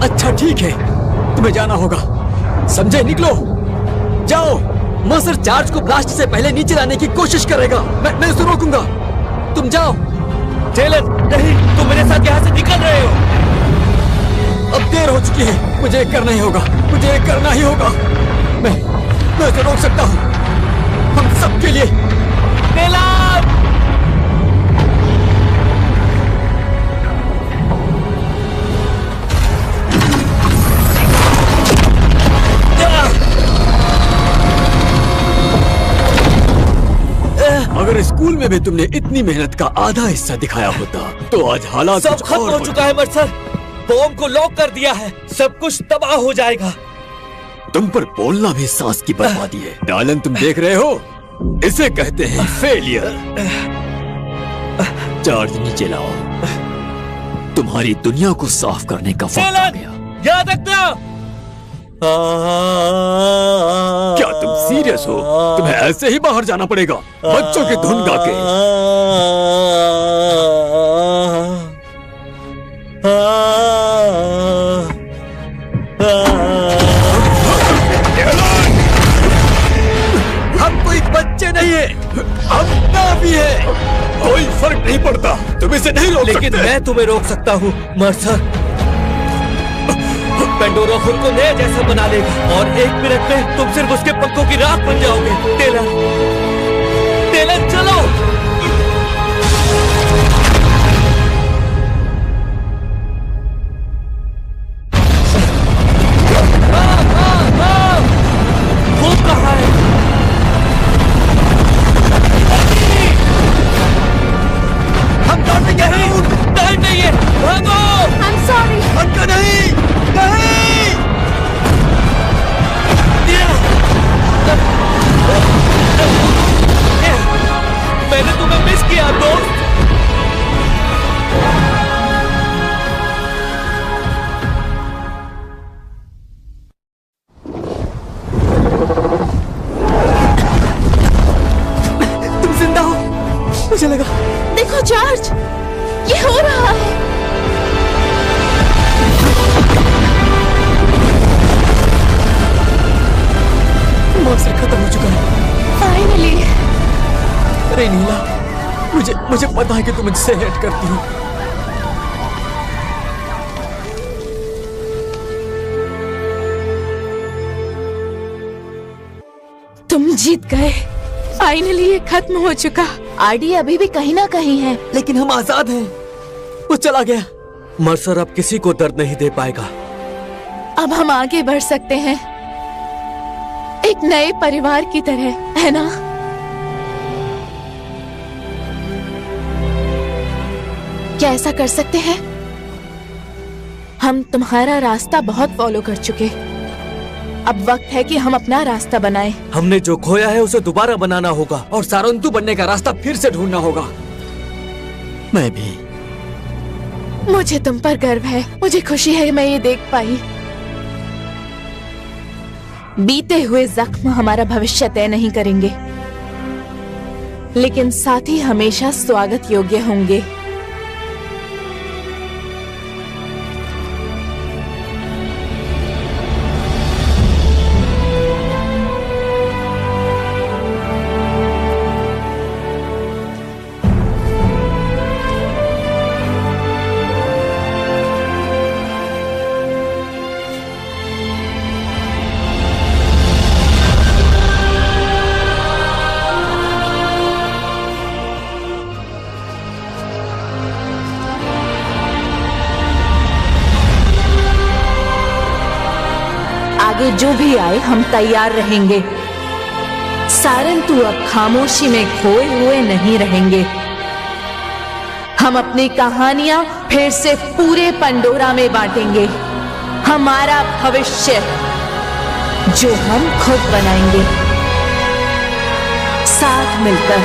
अच्छा ठीक है, तुम्हें जाना होगा, समझे? निकलो, जाओ। मर्सर चार्ज को ब्लास्ट से पहले नीचे लाने की कोशिश करेगा। मैं उसे रोकूंगा। तुम जाओ। टेलन, नहीं, तुम मेरे साथ यहाँ से निकल रहे हो। अब देर हो चुकी है, मुझे करना ही होगा, मुझे करना ही होगा। मैं उसे रोक सकता हूँ, हम सबके लिए। टेलन! अगर स्कूल में भी तुमने इतनी मेहनत का आधा हिस्सा दिखाया होता तो आज हालात सब कुछ खत्म और हो चुका है मर्सर। बॉम्ब को लॉक कर दिया है, सब कुछ तबाह हो जाएगा। तुम पर बोलना भी सांस की बर्बादी है। डालन, तुम देख रहे हो, इसे कहते हैं फेलियर। चार्ज नीचे लाओ, तुम्हारी दुनिया को साफ करने का वक्त आ गया। याद रखना। क्या तुम सीरियस हो? तुम्हें ऐसे ही बाहर जाना पड़ेगा, बच्चों की धुन गा के। हम कोई बच्चे नहीं है, हम नावी है। कोई फर्क नहीं पड़ता, तुम इसे नहीं रोक लेकिन सकते। मैं तुम्हें रोक सकता हूँ मर्सर। पेंडोरा खुद को नया जैसा बना लेगा और 1 मिनट में तुम सिर्फ उसके पंखों की राख बन जाओगे। टेलन, टेलन चलो। वो कहाँ है? हम दौड़ेंगे नहीं, टाइम नहीं है, भागो। I'm sorry. उनका नहीं, नहीं। मैंने तुम्हें मिस किया दोस्त। तुम जिंदा हो, मुझे लगा। देखो चार्ज, ये हो रहा है। मौसम खत्म हो चुका है। फाइनली। अरे नीला, मुझे पता है कि तुम मुझसे हेट करती हो। तुम जीत गए। फाइनली ये खत्म हो चुका। आरडी अभी भी कहीं ना कहीं है। लेकिन हम आजाद हैं। वो चला गया। मर्सर अब किसी को दर्द नहीं दे पाएगा। अब हम आगे बढ़ सकते हैं, एक नए परिवार की तरह, है ना? क्या ऐसा कर सकते हैं? हम तुम्हारा रास्ता बहुत फॉलो कर चुके, अब वक्त है कि हम अपना रास्ता बनाएं। हमने जो खोया है उसे दोबारा बनाना होगा और सारंतु बनने का रास्ता फिर से ढूंढना होगा। मैं भी। मुझे तुम पर गर्व है। मुझे खुशी है कि मैं ये देख पाई। बीते हुए जख्म हमारा भविष्य तय नहीं करेंगे, लेकिन साथ ही हमेशा स्वागत योग्य होंगे। आगे जो भी आए हम तैयार रहेंगे। सारंतु अब खामोशी में खोए हुए नहीं रहेंगे। हम अपनी कहानियां फिर से पूरे पंडोरा में बांटेंगे। हमारा भविष्य जो हम खुद बनाएंगे, साथ मिलकर।